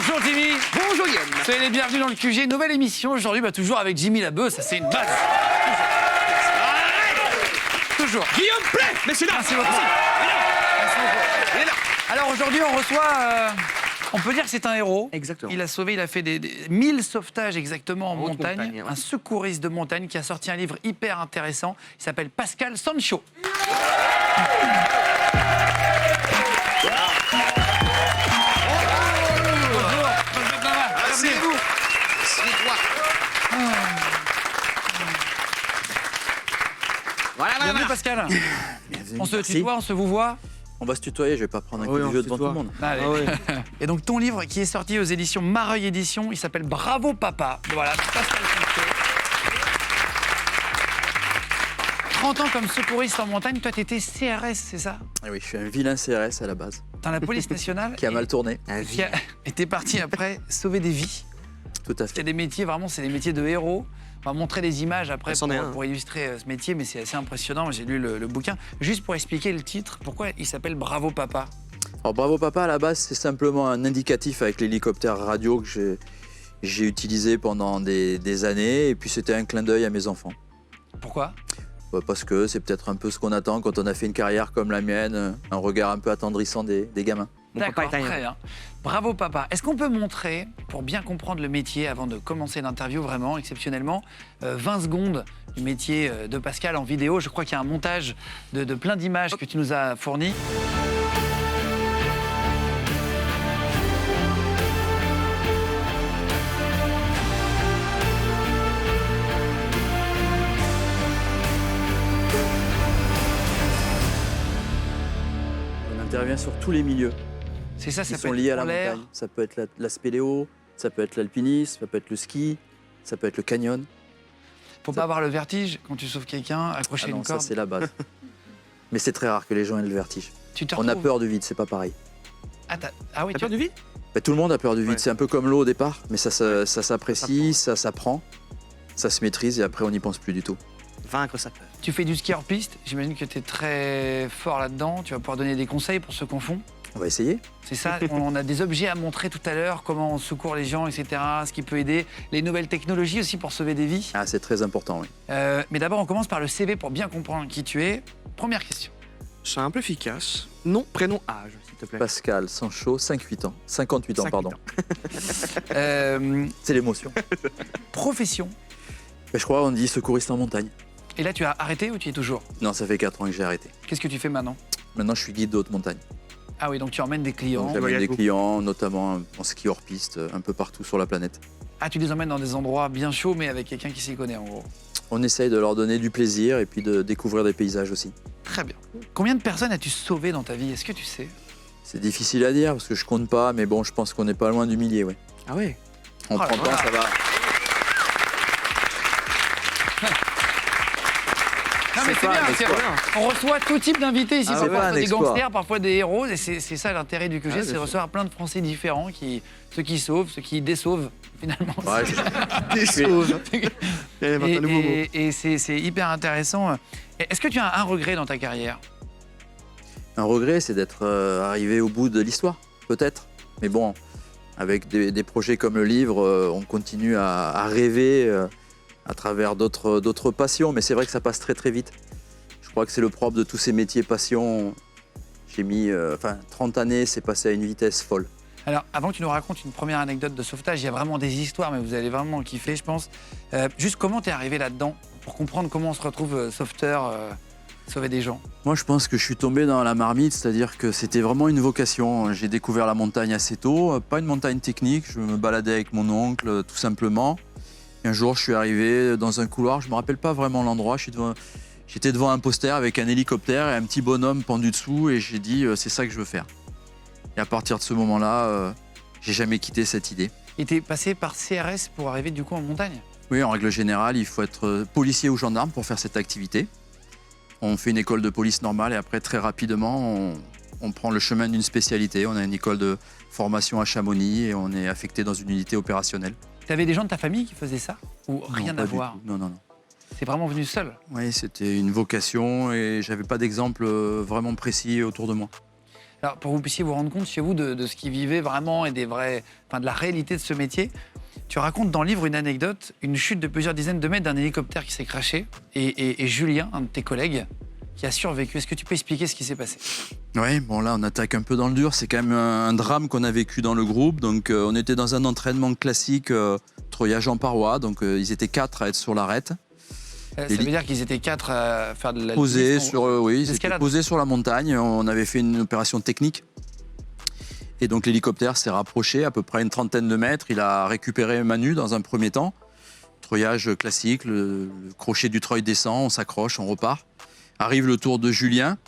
Bonjour Jimmy. Bonjour Yann. Soyez les bienvenus dans le QG. Nouvelle émission aujourd'hui, toujours avec Jimmy Labeu, ça c'est une base. Toujours. Guillaume Play, messieurs dames. Merci beaucoup. Il est là. Alors aujourd'hui on reçoit, on peut dire que c'est un héros. Exactement. Il a sauvé, il a fait des 1000 sauvetages exactement en Haute montagne. montagne, ouais. Un secouriste de montagne qui a sorti un livre hyper intéressant. Il s'appelle Pascal Sancho. Asseyez-vous. Assieds-toi. Voilà, voilà, Bienvenue voilà. Pascal. On se Merci. tutoie, on se vous voit. On va se tutoyer, je vais pas prendre un coup Oui, de on vieux se devant tout tutoie. le monde. Allez. Ah ouais. Et donc ton livre qui est sorti aux éditions Mareuil Éditions, il s'appelle Bravo Papa. Voilà, Pascal Sancho. 30 ans comme secouriste en montagne, toi t'étais CRS, c'est ça? Ah oui, je suis un vilain CRS à la base, Dans la police nationale. qui a mal tourné. Et t'es parti après sauver des vies. Tout à Il y a fait. des métiers, vraiment, c'est des métiers de héros. On va montrer des images après Ça en est un. pour illustrer ce métier, mais c'est assez impressionnant. J'ai lu le bouquin. Juste pour expliquer le titre, pourquoi il s'appelle Bravo Papa? Alors Bravo Papa, à la base, c'est simplement un indicatif avec l'hélicoptère radio que j'ai utilisé pendant des années. Et puis c'était un clin d'œil à mes enfants. Pourquoi? Parce que c'est peut-être un peu ce qu'on attend quand on a fait une carrière comme la mienne, un regard un peu attendrissant des gamins. Mon papa D'accord, est italien. très bien. Bravo Papa. Est-ce qu'on peut montrer, pour bien comprendre le métier, avant de commencer l'interview vraiment exceptionnellement, 20 secondes du métier de Pascal en vidéo? Je crois qu'il y a un montage de plein d'images que tu nous as fournies. On intervient sur tous les milieux C'est ça, qui ça peut sont être liés à la en l'air. montagne. Ça peut être la spéléo, ça peut être l'alpinisme, ça peut être le ski, ça peut être le canyon. Faut pas avoir le vertige quand tu sauves quelqu'un, accrocher Ah non, une ça corde. c'est la base. Mais c'est très rare que les gens aient le vertige. Tu te On a retrouves- peur du vide, c'est pas pareil. Ah oui, T'as peur du vide? Tout le monde a peur du vide, Ouais. c'est un peu comme l'eau au départ, mais ça s'apprécie, ça s'apprend, ça se maîtrise et après on n'y pense plus du tout. Vaincre sa peur. tu fais du ski hors piste. J'imagine que tu es très fort là-dedans. Tu vas pouvoir donner des conseils pour ceux qu'on font. On va essayer. C'est ça, on a des objets à montrer tout à l'heure, comment on secourt les gens, etc., ce qui peut aider. Les nouvelles technologies aussi pour sauver des vies. Ah, c'est très important, oui. Mais d'abord, on commence par le CV pour bien comprendre qui tu es. Première question. C'est un peu efficace. Nom, prénom, âge, s'il te plaît. Pascal Sancho, 58 ans. 58 ans, 58 pardon. ans. C'est l'émotion. Profession. Mais je crois on dit secouriste en montagne. Et là, tu as arrêté ou tu y es toujours? Non, ça fait 4 ans que j'ai arrêté. Qu'est-ce que tu fais maintenant? Maintenant, je suis guide de haute montagne. Ah oui, donc tu emmènes des clients. Donc, j'amène voyage des beaucoup. clients, notamment en ski hors piste, un peu partout sur la planète. Ah, tu les emmènes dans des endroits bien chauds, mais avec quelqu'un qui s'y connaît, en gros. On essaye de leur donner du plaisir et puis de découvrir des paysages aussi. Très bien. Combien de personnes as-tu sauvé dans ta vie? Est-ce que tu sais? C'est difficile à dire parce que je compte pas, mais bon, je pense qu'on n'est pas loin du millier, ouais. Ah ouais. En Oh là 30 ans, là. ça va. Non, mais C'est c'est pas bien, un exploit. on reçoit tout type d'invités ici, Ah, parfois c'est pas un des exploit. gangsters, parfois des héros, et c'est ça l'intérêt du QG, Ah, c'est bien de sûr. recevoir plein de Français différents, ceux qui sauvent, ceux qui désauvent, finalement. Ouais, Des sauves. Il y a maintenant un nouveau mot. Et c'est hyper intéressant. Est-ce que tu as un regret dans ta carrière? Un regret, c'est d'être arrivé au bout de l'histoire, peut-être. Mais bon, avec des projets comme le livre, on continue à rêver à travers d'autres passions. Mais c'est vrai que ça passe très très vite. Je crois que c'est le propre de tous ces métiers passion. J'ai mis 30 années, c'est passé à une vitesse folle. Alors, avant que tu nous racontes une première anecdote de sauvetage, il y a vraiment des histoires, mais vous allez vraiment kiffer, je pense. Juste comment t'es arrivé là-dedans, pour comprendre comment on se retrouve sauveteur, sauver des gens? Moi, je pense que je suis tombé dans la marmite, c'est-à-dire que c'était vraiment une vocation. J'ai découvert la montagne assez tôt, pas une montagne technique, je me baladais avec mon oncle, tout simplement. Et un jour, je suis arrivé dans un couloir, je ne me rappelle pas vraiment l'endroit, j'étais devant un poster avec un hélicoptère et un petit bonhomme pendu dessous, et j'ai dit, c'est ça que je veux faire. Et à partir de ce moment-là, j'ai jamais quitté cette idée. Et t'es passé par CRS pour arriver du coup en montagne? Oui, en règle générale, il faut être policier ou gendarme pour faire cette activité. On fait une école de police normale et après, très rapidement, on prend le chemin d'une spécialité. On a une école de formation à Chamonix et on est affecté dans une unité opérationnelle. T'avais des gens de ta famille qui faisaient ça? Ou rien Non, à pas du voir? tout. Non, non, non. C'est vraiment venu seul? Oui, c'était une vocation et j'avais pas d'exemple vraiment précis autour de moi. Alors, pour que vous puissiez vous rendre compte chez vous de ce qu'ils vivaient vraiment et de la réalité de ce métier, tu racontes dans le livre une anecdote, une chute de plusieurs dizaines de mètres d'un hélicoptère qui s'est crashé et Julien, un de tes collègues, qui a survécu. Est-ce que tu peux expliquer ce qui s'est passé? Oui, bon là on attaque un peu dans le dur, c'est quand même un drame qu'on a vécu dans le groupe. Donc on était dans un entraînement classique, treuillage en paroi, donc ils étaient 4 à être sur l'arête. Ça veut dire qu'ils étaient 4 à faire de la Posés sur la montagne, on avait fait une opération technique. Et donc l'hélicoptère s'est rapproché à peu près une trentaine de mètres, il a récupéré Manu dans un premier temps. Treuillage classique, le crochet du treuil descend, on s'accroche, on repart. Arrive le tour de Julien.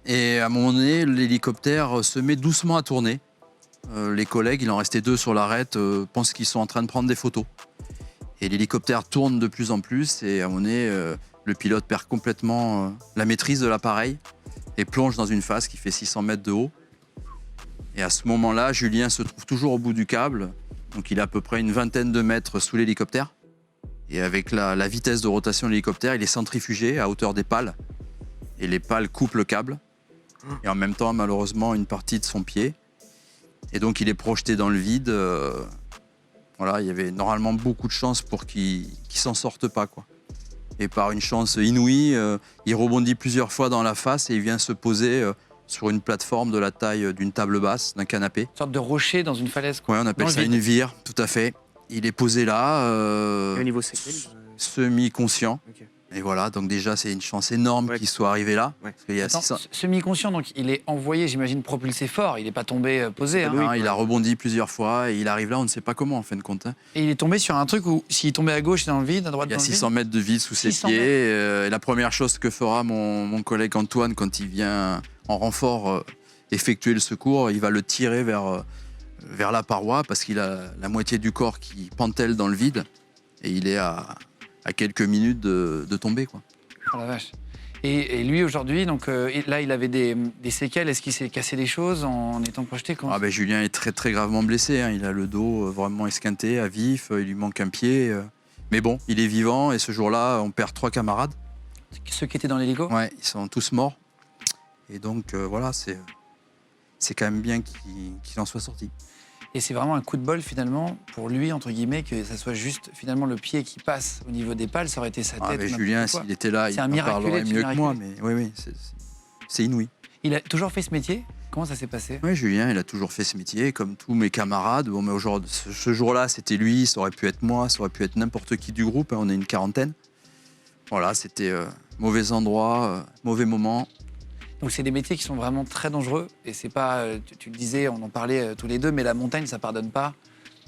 Et à un moment donné, l'hélicoptère se met doucement à tourner. Les collègues, il en restait 2 sur l'arête, pensent qu'ils sont en train de prendre des photos. Et l'hélicoptère tourne de plus en plus et à un moment donné, le pilote perd complètement la maîtrise de l'appareil et plonge dans une face qui fait 600 mètres de haut. Et à ce moment-là, Julien se trouve toujours au bout du câble. Donc il est à peu près une vingtaine de mètres sous l'hélicoptère. Et avec la vitesse de rotation de l'hélicoptère, il est centrifugé à hauteur des pales. Et les pales coupent le câble. Et en même temps, malheureusement, une partie de son pied. Et donc, il est projeté dans le vide. Voilà, il y avait normalement beaucoup de chances pour qu'il s'en sorte pas, quoi. Et par une chance inouïe, il rebondit plusieurs fois dans la face et il vient se poser sur une plateforme de la taille d'une table basse, d'un canapé. Une sorte de rocher dans une falaise, quoi. Ouais, on appelle Dans ça le vide. une vire, tout à fait. Il est posé là, Et au niveau séquelles semi-conscient. Ok. Et voilà, donc déjà, c'est une chance énorme Ouais. qu'il soit arrivé là. Ouais. Parce qu'il y a Attends, 600 semi-conscient, donc il est envoyé, j'imagine, propulsé fort. Il n'est pas tombé posé. Hein. Non, il a rebondi plusieurs fois et il arrive là, on ne sait pas comment en fin de compte. Hein. Et il est tombé sur un truc où, s'il tombait à gauche, dans le vide, à droite, Il y a dans le 600 mètres de vide sous ses 600 pieds. mètres. Et la première chose que fera mon collègue Antoine quand il vient en renfort effectuer le secours, il va le tirer vers la paroi parce qu'il a la moitié du corps qui pentèle dans le vide et il est à quelques minutes de tomber, quoi. vide. Oh la vache. Et lui, aujourd'hui, donc là, il avait des séquelles. Est-ce qu'il s'est cassé des choses en étant projeté? Ah ben, Julien est très très gravement blessé, hein. Il a le dos vraiment esquinté, à vif, il lui manque un pied. Mais bon, il est vivant et ce jour-là, on perd 3 camarades. Ceux qui étaient dans l'hélico? Ouais, ils sont tous morts. Et donc voilà, c'est quand même bien qu'il en soit sorti. Et c'est vraiment un coup de bol, finalement, pour lui, entre guillemets, que ça soit juste, finalement, le pied qui passe au niveau des pales. Ça aurait été sa tête. Ah, mais ou n'importe Julien, quoi. s'il était là, C'est il un en miraculé, parlerait tu mieux que moi. Mais miraculé. oui, c'est inouï. Il a toujours fait ce métier? Comment ça s'est passé? Oui, Julien, il a toujours fait ce métier, comme tous mes camarades. Bon, mais aujourd'hui, ce jour-là, c'était lui, ça aurait pu être moi, ça aurait pu être n'importe qui du groupe. Hein, on est une quarantaine. Voilà, c'était mauvais endroit, mauvais moment. Donc c'est des métiers qui sont vraiment très dangereux. Et c'est pas, tu le disais, on en parlait tous les deux, mais la montagne, ça pardonne pas.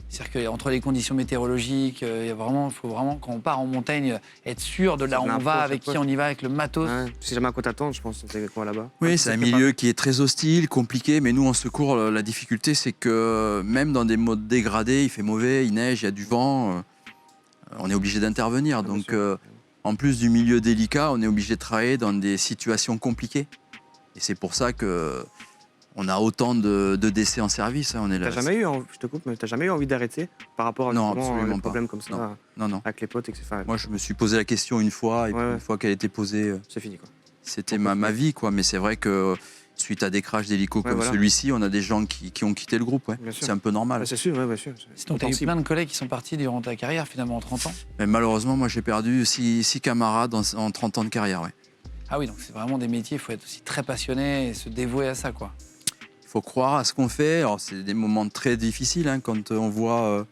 C'est-à-dire qu'entre les conditions météorologiques, il faut vraiment, quand on part en montagne, être sûr de là où on va, avec qui on y va, avec le matos. Ouais, tu sais jamais à quoi t'attendre, je pense, c'est quoi là-bas. Oui, Ouais, c'est un tu sais pas. milieu qui est très hostile, compliqué, mais nous, en secours, la difficulté, c'est que même dans des modes dégradés, il fait mauvais, il neige, il y a du vent, on est obligé d'intervenir. bien Donc, sûr. en plus du milieu délicat, on est obligé de travailler dans des situations compliquées. Et c'est pour ça que on a autant de décès en service. Hein. On est là. T'as jamais eu, je te coupe, mais t'as jamais eu envie d'arrêter par rapport à Non, justement, absolument les pas. problèmes comme ça Non. avec les potes, etc. Moi, je me suis posé la question une fois, et puis Ouais. une fois qu'elle était posée, C'est fini, quoi. c'était ma vie, quoi. Mais c'est vrai que suite à des crashs d'hélicos comme voilà. celui-ci, on a des gens qui ont quitté le groupe. Ouais. Bien sûr. C'est un peu normal. Ah, c'est sûr, ouais, bien sûr. Donc tu as eu Compréhensible. plein de collègues qui sont partis durant ta carrière, finalement, en 30 ans. Mais malheureusement, moi, j'ai perdu 6 camarades en 30 ans de carrière. Ouais. Ah oui, donc c'est vraiment des métiers, il faut être aussi très passionné et se dévouer à ça, quoi. Il faut croire à ce qu'on fait. Alors, c'est des moments très difficiles hein, quand on voit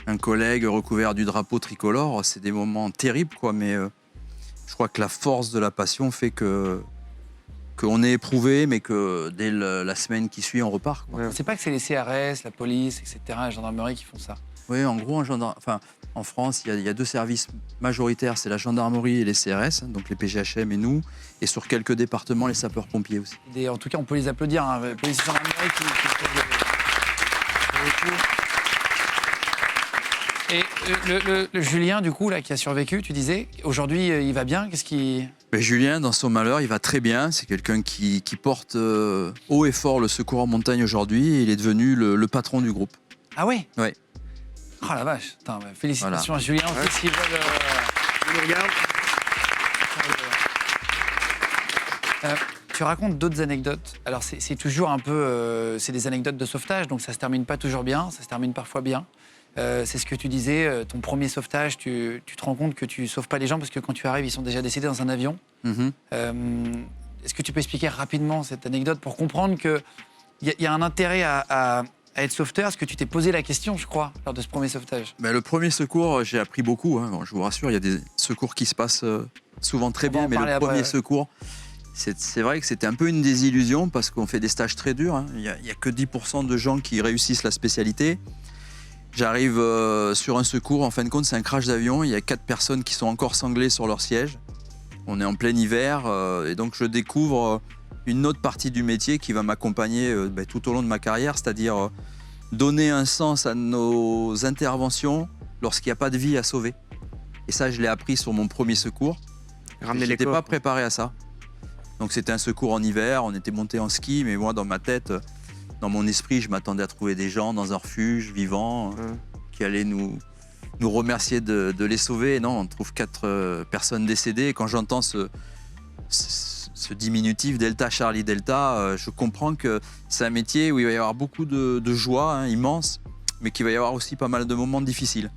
un collègue recouvert du drapeau tricolore. C'est des moments terribles, quoi. Mais je crois que la force de la passion fait qu'on est éprouvé, mais que dès la semaine qui suit, on repart, quoi. Ouais. On ne sait pas que c'est les CRS, la police, etc., la gendarmerie qui font ça. Oui, en gros, en France, il y a 2 services majoritaires, c'est la gendarmerie et les CRS, hein, donc les PGHM et nous, et sur quelques départements, les sapeurs-pompiers aussi. En tout cas, on peut les applaudir, hein, la police et gendarmerie qui font le coup. Et le Julien, du coup, là, qui a survécu, tu disais, aujourd'hui, il va bien? Qu'est-ce qui... Mais Julien, dans son malheur, il va très bien. C'est quelqu'un qui porte haut et fort le secours en montagne aujourd'hui, et il est devenu le patron du groupe. Ah oui? Ouais. Oh la vache. Attends, félicitations à Julien aussi, Ouais. s'ils veulent... Je regarde. Tu racontes d'autres anecdotes. Alors, c'est toujours un peu... c'est des anecdotes de sauvetage, donc ça se termine pas toujours bien, ça se termine parfois bien. C'est ce que tu disais, ton premier sauvetage, tu te rends compte que tu sauves pas les gens parce que quand tu arrives, ils sont déjà décédés dans un avion. Mhm. Est-ce que tu peux expliquer rapidement cette anecdote pour comprendre qu'il y a un intérêt à être sauveteur? Est-ce que tu t'es posé la question, je crois, lors de ce premier sauvetage? Ben, le premier secours, j'ai appris beaucoup. Bon, je vous rassure, il y a des secours qui se passent souvent très On va bien, en mais parler le après, premier ouais. secours, c'est vrai que c'était un peu une désillusion parce qu'on fait des stages très durs. Il n'y a que 10% de gens qui réussissent la spécialité. J'arrive sur un secours, en fin de compte, c'est un crash d'avion. Il y a 4 personnes qui sont encore sanglées sur leur siège. On est en plein hiver et donc je découvre une autre partie du métier qui va m'accompagner tout au long de ma carrière, c'est-à-dire donner un sens à nos interventions lorsqu'il n'y a pas de vie à sauver. Et ça, je l'ai appris sur mon premier secours. Ramener Je les n'étais corps. pas préparé à ça. Donc c'était un secours en hiver, on était monté en ski, mais moi, dans ma tête, dans mon esprit, je m'attendais à trouver des gens dans un refuge, vivants, qui allaient nous remercier de les sauver. Et non, on trouve 4 personnes décédées. Et quand j'entends ce diminutif Delta Charlie Delta, je comprends que c'est un métier où il va y avoir beaucoup de joie immense, mais qu'il va y avoir aussi pas mal de moments difficiles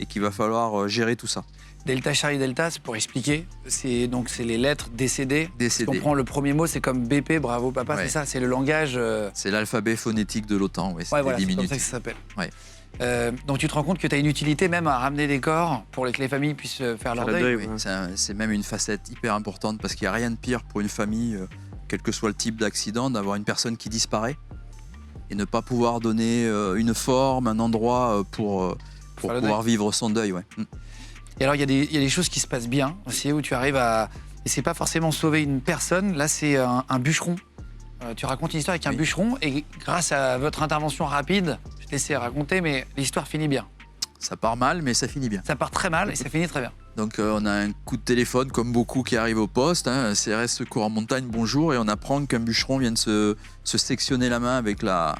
et qu'il va falloir gérer tout ça. Delta Charlie Delta, c'est pour expliquer. C'est les lettres décédées. Décédé. Si on prend le premier mot, c'est comme BP, bravo papa, Ouais. c'est ça, c'est le langage. C'est l'alphabet phonétique de l'OTAN, ouais, c'est Ouais, des voilà, c'est comme diminutifs. ça que ça s'appelle. Ouais. Donc tu te rends compte que tu as une utilité même à ramener des corps pour que les familles puissent faire leur le deuil. deuil. Oui, Ouais. c'est même une facette hyper importante parce qu'il n'y a rien de pire pour une famille, quel que soit le type d'accident, d'avoir une personne qui disparaît et ne pas pouvoir donner une forme, un endroit pour Faire le pouvoir vivre son deuil. Ouais. Et alors il y a des choses qui se passent bien aussi où tu arrives à... Et c'est pas forcément sauver une personne, là c'est un bûcheron. Tu racontes une histoire avec un Oui. bûcheron et grâce à votre intervention rapide, je te laissais raconter, mais l'histoire finit bien. Ça part mal, mais ça finit bien. Ça part très mal et ça finit très bien. Donc on a un coup de téléphone comme beaucoup qui arrivent au poste, un CRS Secours en montagne, bonjour, et on apprend qu'un bûcheron vient de se sectionner la main avec la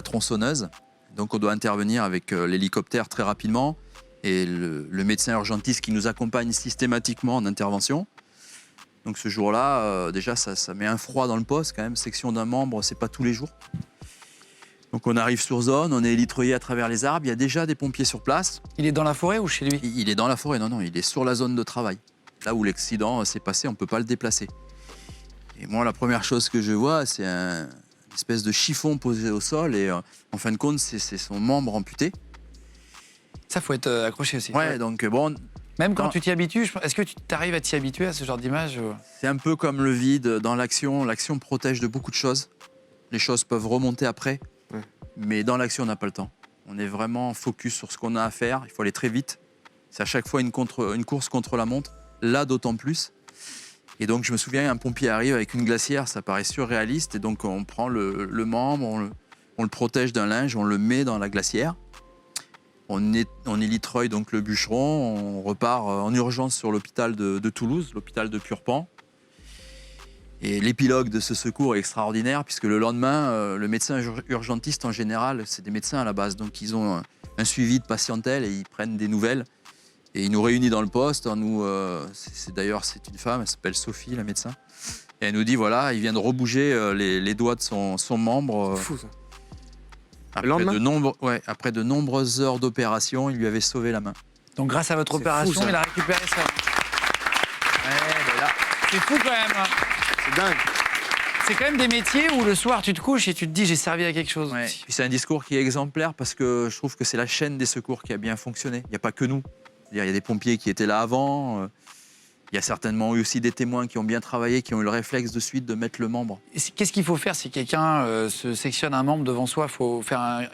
tronçonneuse. Donc on doit intervenir avec l'hélicoptère très rapidement et le médecin urgentiste qui nous accompagne systématiquement en intervention. Donc ce jour-là, déjà ça met un froid dans le poste quand même, section d'un membre, c'est pas tous les jours. Donc on arrive sur zone, on est élitreillé à travers les arbres, il y a déjà des pompiers sur place. Il est dans la forêt ou chez lui? Il est dans la forêt, non, il est sur la zone de travail. Là où l'accident s'est passé, on ne peut pas le déplacer. Et moi, la première chose que je vois, c'est une espèce de chiffon posé au sol et en fin de compte, c'est son membre amputé. Ça, faut être accroché aussi. Ouais, donc bon, Même quand Non. tu t'y habitues, est-ce que tu arrives à t'y habituer à ce genre d'image ou... c'est un peu comme le vide dans l'action. L'action protège de beaucoup de choses. Les choses peuvent remonter après, Ouais. mais dans l'action, on n'a pas le temps. On est vraiment focus sur ce qu'on a à faire. Il faut aller très vite. C'est à chaque fois une course contre la montre. Là, d'autant plus. Et donc, je me souviens, un pompier arrive avec une glacière, ça paraît surréaliste. Et donc, on prend le membre, on le protège d'un linge, on le met dans la glacière. On élitreille donc le bûcheron, on repart en urgence sur l'hôpital de Toulouse, l'hôpital de Purpan. Et l'épilogue de ce secours est extraordinaire puisque le lendemain, le médecin urgentiste en général, c'est des médecins à la base, donc ils ont un suivi de patientèle et ils prennent des nouvelles. Et il nous réunit dans le poste. C'est une femme, elle s'appelle Sophie, la médecin. Et elle nous dit voilà, il vient de rebouger les doigts de son membre. C'est fou ça. Après de nombreuses heures d'opération, il lui avait sauvé la main. Donc grâce à votre C'est opération, fou, ça. il a récupéré ça. C'est fou quand même. Hein. C'est dingue. C'est quand même des métiers où le soir tu te couches et tu te dis j'ai servi à quelque chose. Ouais. Puis c'est un discours qui est exemplaire parce que je trouve que c'est la chaîne des secours qui a bien fonctionné. Il n'y a pas que nous. C'est-à-dire, il y a des pompiers qui étaient là avant. Il y a certainement eu aussi des témoins qui ont bien travaillé, qui ont eu le réflexe de suite de mettre le membre. Qu'est-ce qu'il faut faire si quelqu'un se sectionne un membre devant soi?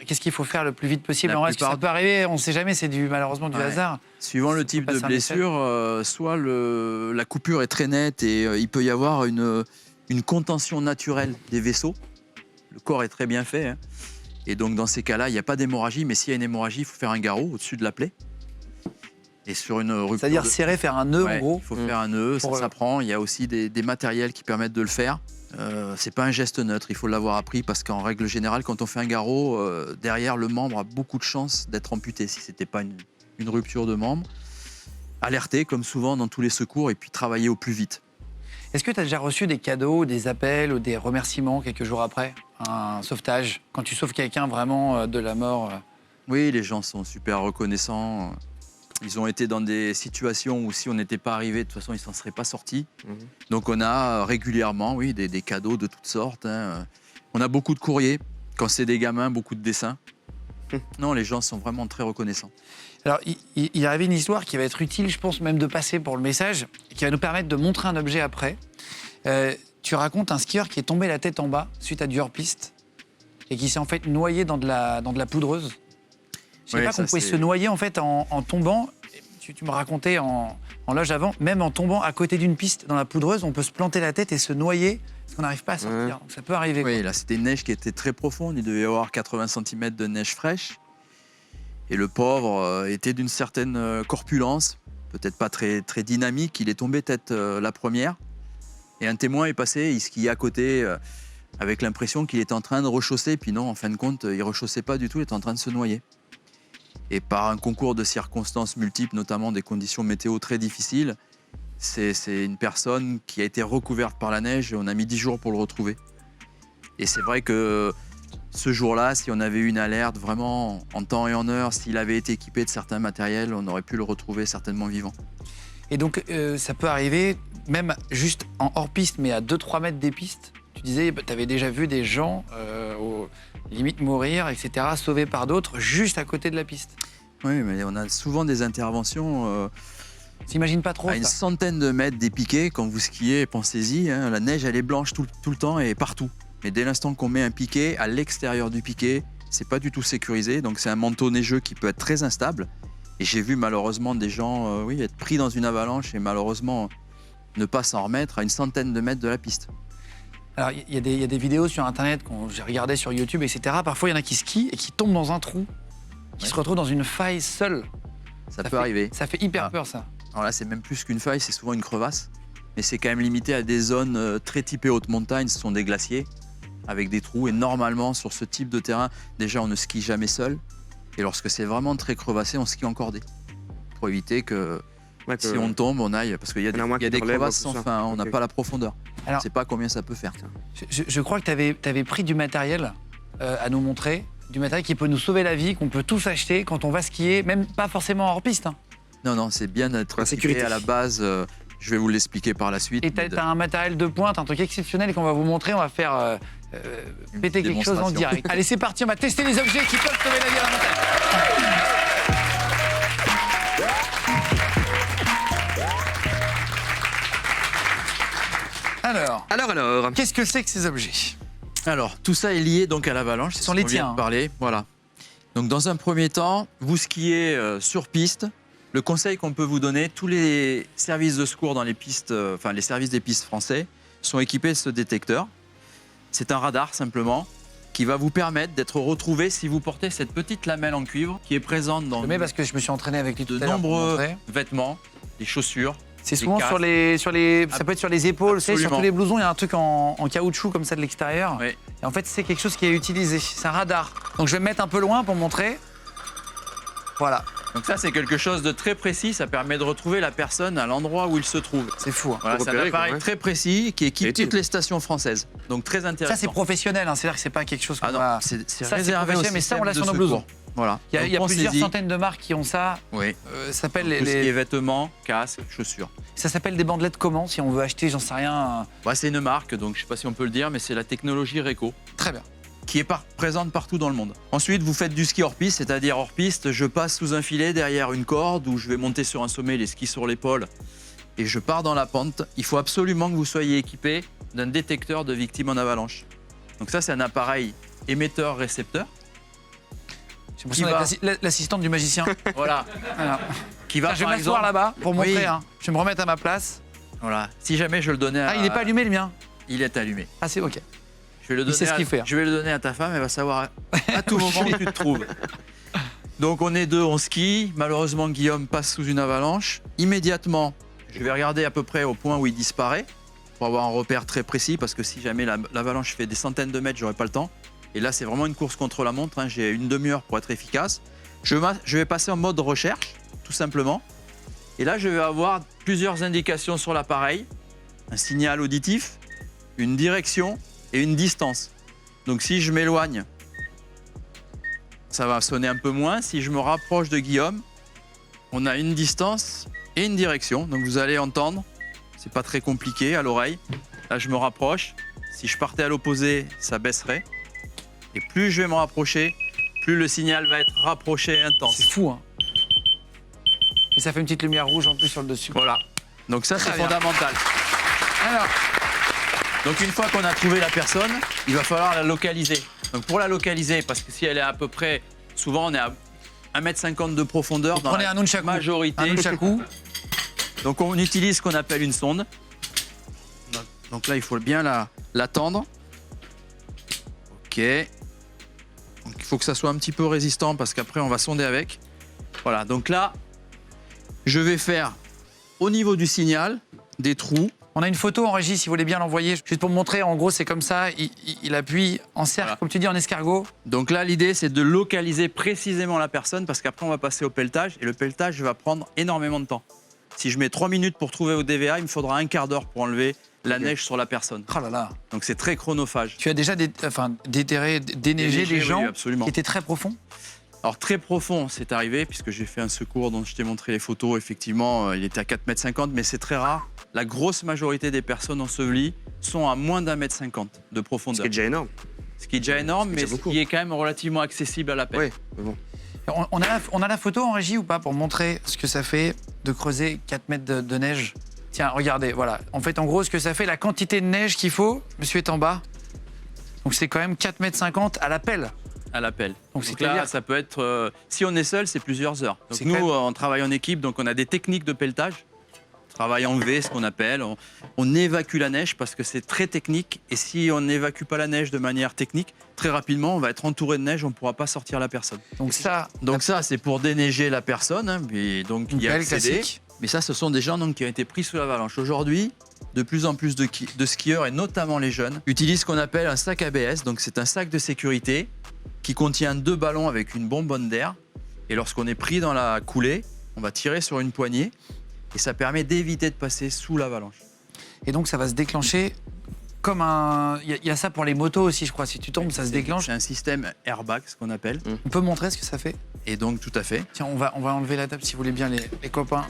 Qu'est-ce qu'il faut faire le plus vite possible? La En vrai, parce que ça plupart- peut arriver, on ne sait jamais, c'est malheureusement du Ouais. hasard. Suivant le type de passer un blessure, soit la coupure est très nette et il peut y avoir une contention naturelle des vaisseaux. Le corps est très bien fait. Hein. Et donc dans ces cas-là, il n'y a pas d'hémorragie, mais s'il y a une hémorragie, il faut faire un garrot au-dessus de la plaie. Et sur une rupture C'est-à-dire de- serrer, faire un nœud Ouais, en gros. il faut faire un nœud, ça Pour, s'apprend. Il y a aussi des matériels qui permettent de le faire. C'est pas un geste neutre, il faut l'avoir appris parce qu'en règle générale, quand on fait un garrot, derrière le membre a beaucoup de chances d'être amputé si c'était pas une rupture de membre. Alerter comme souvent dans tous les secours et puis travailler au plus vite. Est-ce que tu as déjà reçu des cadeaux, des appels ou des remerciements quelques jours après un sauvetage, quand tu sauves quelqu'un vraiment de la mort Oui, les gens sont super reconnaissants. Ils ont été dans des situations où si on n'était pas arrivé, de toute façon, ils ne s'en seraient pas sortis. Donc on a régulièrement, oui, des cadeaux de toutes sortes. Hein. On a beaucoup de courriers. Quand c'est des gamins, beaucoup de dessins. Non, les gens sont vraiment très reconnaissants. Alors, il y avait une histoire qui va être utile, je pense, même de passer pour le message, qui va nous permettre de montrer un objet après. Tu racontes un skieur qui est tombé la tête en bas suite à du hors-piste et qui s'est en fait noyé dans de la poudreuse. Je ne savais pas qu'on pouvait se noyer en fait en tombant. Tu me racontais en loge avant, même en tombant à côté d'une piste dans la poudreuse, on peut se planter la tête et se noyer parce qu'on n'arrive pas à sortir. Donc ça peut arriver. Oui, là c'était une neige qui était très profonde. Il devait y avoir 80 cm de neige fraîche. Et le pauvre était d'une certaine corpulence, peut-être pas très, très dynamique. Il est tombé tête la première. Et un témoin est passé, il skiait à côté avec l'impression qu'il était en train de rechausser. Puis non, en fin de compte, il ne rechaussait pas du tout, il était en train de se noyer. Et par un concours de circonstances multiples, notamment des conditions météo très difficiles, c'est une personne qui a été recouverte par la neige et on a mis 10 jours pour le retrouver. Et c'est vrai que ce jour-là, si on avait eu une alerte vraiment en temps et en heure, s'il avait été équipé de certains matériels, on aurait pu le retrouver certainement vivant. Et donc, ça peut arriver, même juste en hors-piste, mais à 2-3 mètres des pistes. Tu disais, tu avais déjà vu des gens, limite mourir, etc., sauvés par d'autres, juste à côté de la piste. Oui, mais on a souvent des interventions T'imagines pas trop à ça. une centaine de mètres des piquets. Quand vous skiez, pensez-y, hein, la neige, elle est blanche tout le temps et partout. Mais dès l'instant qu'on met un piquet, à l'extérieur du piquet, c'est pas du tout sécurisé. Donc c'est un manteau neigeux qui peut être très instable. Et j'ai vu malheureusement des gens être pris dans une avalanche et malheureusement ne pas s'en remettre à une centaine de mètres de la piste. Alors, il y a des vidéos sur Internet que j'ai regardées sur YouTube, etc. Parfois, il y en a qui skient et qui tombent dans un trou, qui se retrouvent dans une faille seule. Ça peut arriver. Ça fait hyper peur, ça. Alors là, c'est même plus qu'une faille, c'est souvent une crevasse. Mais c'est quand même limité à des zones très typées haute montagne. Ce sont des glaciers avec des trous. Et normalement, sur ce type de terrain, déjà, on ne skie jamais seul. Et lorsque c'est vraiment très crevassé, on skie en cordée. Pour éviter que si on tombe, on aille. Parce qu'il y a des crevasses sans fin, on n'a pas la profondeur. Alors, on ne sait pas combien ça peut faire. Je crois que tu avais pris du matériel à nous montrer. Du matériel qui peut nous sauver la vie, qu'on peut tous acheter quand on va skier, même pas forcément hors piste. Hein. Non, c'est bien d'être équipé à la base. Je vais vous l'expliquer par la suite. Et tu as un matériel de pointe, un truc exceptionnel qu'on va vous montrer. On va faire péter quelque chose en direct. Allez, c'est parti, on va tester les objets qui peuvent sauver la vie à la montagne. Alors, qu'est-ce que c'est que ces objets? Alors, tout ça est lié donc à l'avalanche. Ce sont les tiens. Parler. Voilà. Donc, dans un premier temps, vous skiez sur piste. Le conseil qu'on peut vous donner, tous les services de secours dans les pistes, les services des pistes français, sont équipés de ce détecteur. C'est un radar simplement qui va vous permettre d'être retrouvé si vous portez cette petite lamelle en cuivre qui est présente dans parce que je me suis entraîné avec lui de nombreux vêtements, des chaussures. C'est souvent sur les, ça peut être sur les épaules, sur tous les blousons, il y a un truc en caoutchouc comme ça de l'extérieur. Oui. Et en fait, c'est quelque chose qui est utilisé. C'est un radar. Donc je vais me mettre un peu loin pour montrer. Voilà. Donc ça, c'est quelque chose de très précis. Ça permet de retrouver la personne à l'endroit où il se trouve. C'est fou. Hein. Voilà, c'est un appareil très précis qui équipe toutes les stations françaises. Donc très intéressant. Ça, c'est professionnel. Hein. C'est-à-dire que c'est pas quelque chose qu'on va... C'est réservé au mais ça, on l'a sur nos blousons. Voilà. Il y a plusieurs centaines de marques qui ont ça. Oui. Ça s'appelle tout ce qui est vêtements, casques, chaussures. Ça s'appelle des bandelettes comment, si on veut acheter, j'en sais rien. C'est une marque, donc je sais pas si on peut le dire, mais c'est la technologie Reco. Très bien. Qui est présente partout dans le monde. Ensuite, vous faites du ski hors piste, c'est-à-dire hors piste, je passe sous un filet derrière une corde où je vais monter sur un sommet, les skis sur l'épaule, et je pars dans la pente. Il faut absolument que vous soyez équipé d'un détecteur de victimes en avalanche. Donc ça, c'est un appareil émetteur-récepteur. J'ai l'impression d'être l'assistante du magicien. Voilà. Qui va, je vais m'asseoir là-bas pour montrer. Oui. Hein. Je vais me remettre à ma place. Voilà. Si jamais je le donnais à... il n'est pas allumé le mien? Il est allumé. Ah, c'est OK. Je vais le donner ce qu'il fait. Je vais le donner à ta femme, elle va savoir à tout moment où tu te trouves. Donc on est deux, on skie. Malheureusement, Guillaume passe sous une avalanche. Immédiatement, je vais regarder à peu près au point où il disparaît pour avoir un repère très précis parce que si jamais l'avalanche fait des centaines de mètres, j'aurai pas le temps. Et là, c'est vraiment une course contre la montre. Hein. J'ai une demi-heure pour être efficace. Je vais passer en mode recherche, tout simplement. Et là, je vais avoir plusieurs indications sur l'appareil un signal auditif, une direction et une distance. Donc si je m'éloigne, ça va sonner un peu moins. Si je me rapproche de Guillaume, on a une distance et une direction. Donc vous allez entendre, c'est pas très compliqué à l'oreille. Là, je me rapproche. Si je partais à l'opposé, ça baisserait. Et plus je vais me rapprocher, plus le signal va être rapproché et intense. C'est fou, hein. Et ça fait une petite lumière rouge en plus sur le dessus. Voilà. Donc ça, c'est Très bien. fondamental. Alors, Donc une fois qu'on a trouvé la personne, il va falloir la localiser. Donc pour la localiser, parce que si elle est à peu près, souvent on est à 1,50 m de profondeur dans prenez la un nunchaku. majorité. Un nunchaku. Donc on utilise ce qu'on appelle une sonde. Donc là, il faut bien la tendre. Ok. Donc il faut que ça soit un petit peu résistant parce qu'après on va sonder avec. Voilà, donc là, je vais faire au niveau du signal des trous. On a une photo en régie, si vous voulez bien l'envoyer. Juste pour me montrer, en gros, c'est comme ça. Il appuie en cercle, Voilà. comme tu dis, en escargot. Donc là, l'idée, c'est de localiser précisément la personne parce qu'après, on va passer au pelletage et le pelletage va prendre énormément de temps. Si je mets 3 minutes pour trouver au DVA, il me faudra un quart d'heure pour enlever la neige sur la personne. Oh là là. Donc c'est très chronophage. Tu as déjà déneigé Déneigé, des gens oui, absolument. qui étaient très profonds. Alors très profond, c'est arrivé puisque j'ai fait un secours dont je t'ai montré les photos. Effectivement, il était à 4,50 m, mais c'est très rare. La grosse majorité des personnes ensevelies sont à moins d'1,50 m de Ce profondeur. qui est déjà énorme. Ce qui est déjà énorme, mais déjà ce beaucoup. qui est quand même relativement accessible à la peine. Oui, mais bon. On a la photo en régie ou pas pour montrer ce que ça fait de creuser 4 mètres de neige. Tiens, regardez, voilà. En fait, en gros, ce que ça fait, la quantité de neige qu'il faut, monsieur est en bas. Donc c'est quand même 4,50 mètres à la pelle. À l'appel. Donc, Donc c'est-à-dire- là, ça peut être, si on est seul, c'est plusieurs heures. Donc C'est nous, quand même- on travaille en équipe, donc on a des techniques de pelletage. On travaille en V, ce qu'on appelle. On évacue la neige parce que c'est très technique. Et si on n'évacue pas la neige de manière technique, très rapidement, on va être entouré de neige, on ne pourra pas sortir la personne. Donc ça, Donc ça, c'est pour déneiger la personne, hein, et donc une y pelle accéder. classique. Mais ça, ce sont des gens donc, qui ont été pris sous l'avalanche. Aujourd'hui, de plus en plus de skieurs, et notamment les jeunes, utilisent ce qu'on appelle un sac ABS. Donc c'est un sac de sécurité qui contient 2 ballons avec une bonbonne d'air. Et lorsqu'on est pris dans la coulée, on va tirer sur une poignée et ça permet d'éviter de passer sous l'avalanche. Et donc ça va se déclencher comme un... Il y a ça pour les motos aussi, je crois. Si tu tombes, ça se déclenche. C'est un système airbag, ce qu'on appelle. On peut montrer ce que ça fait? Et donc, tout à fait. Tiens, on va enlever la table si vous voulez bien, les copains.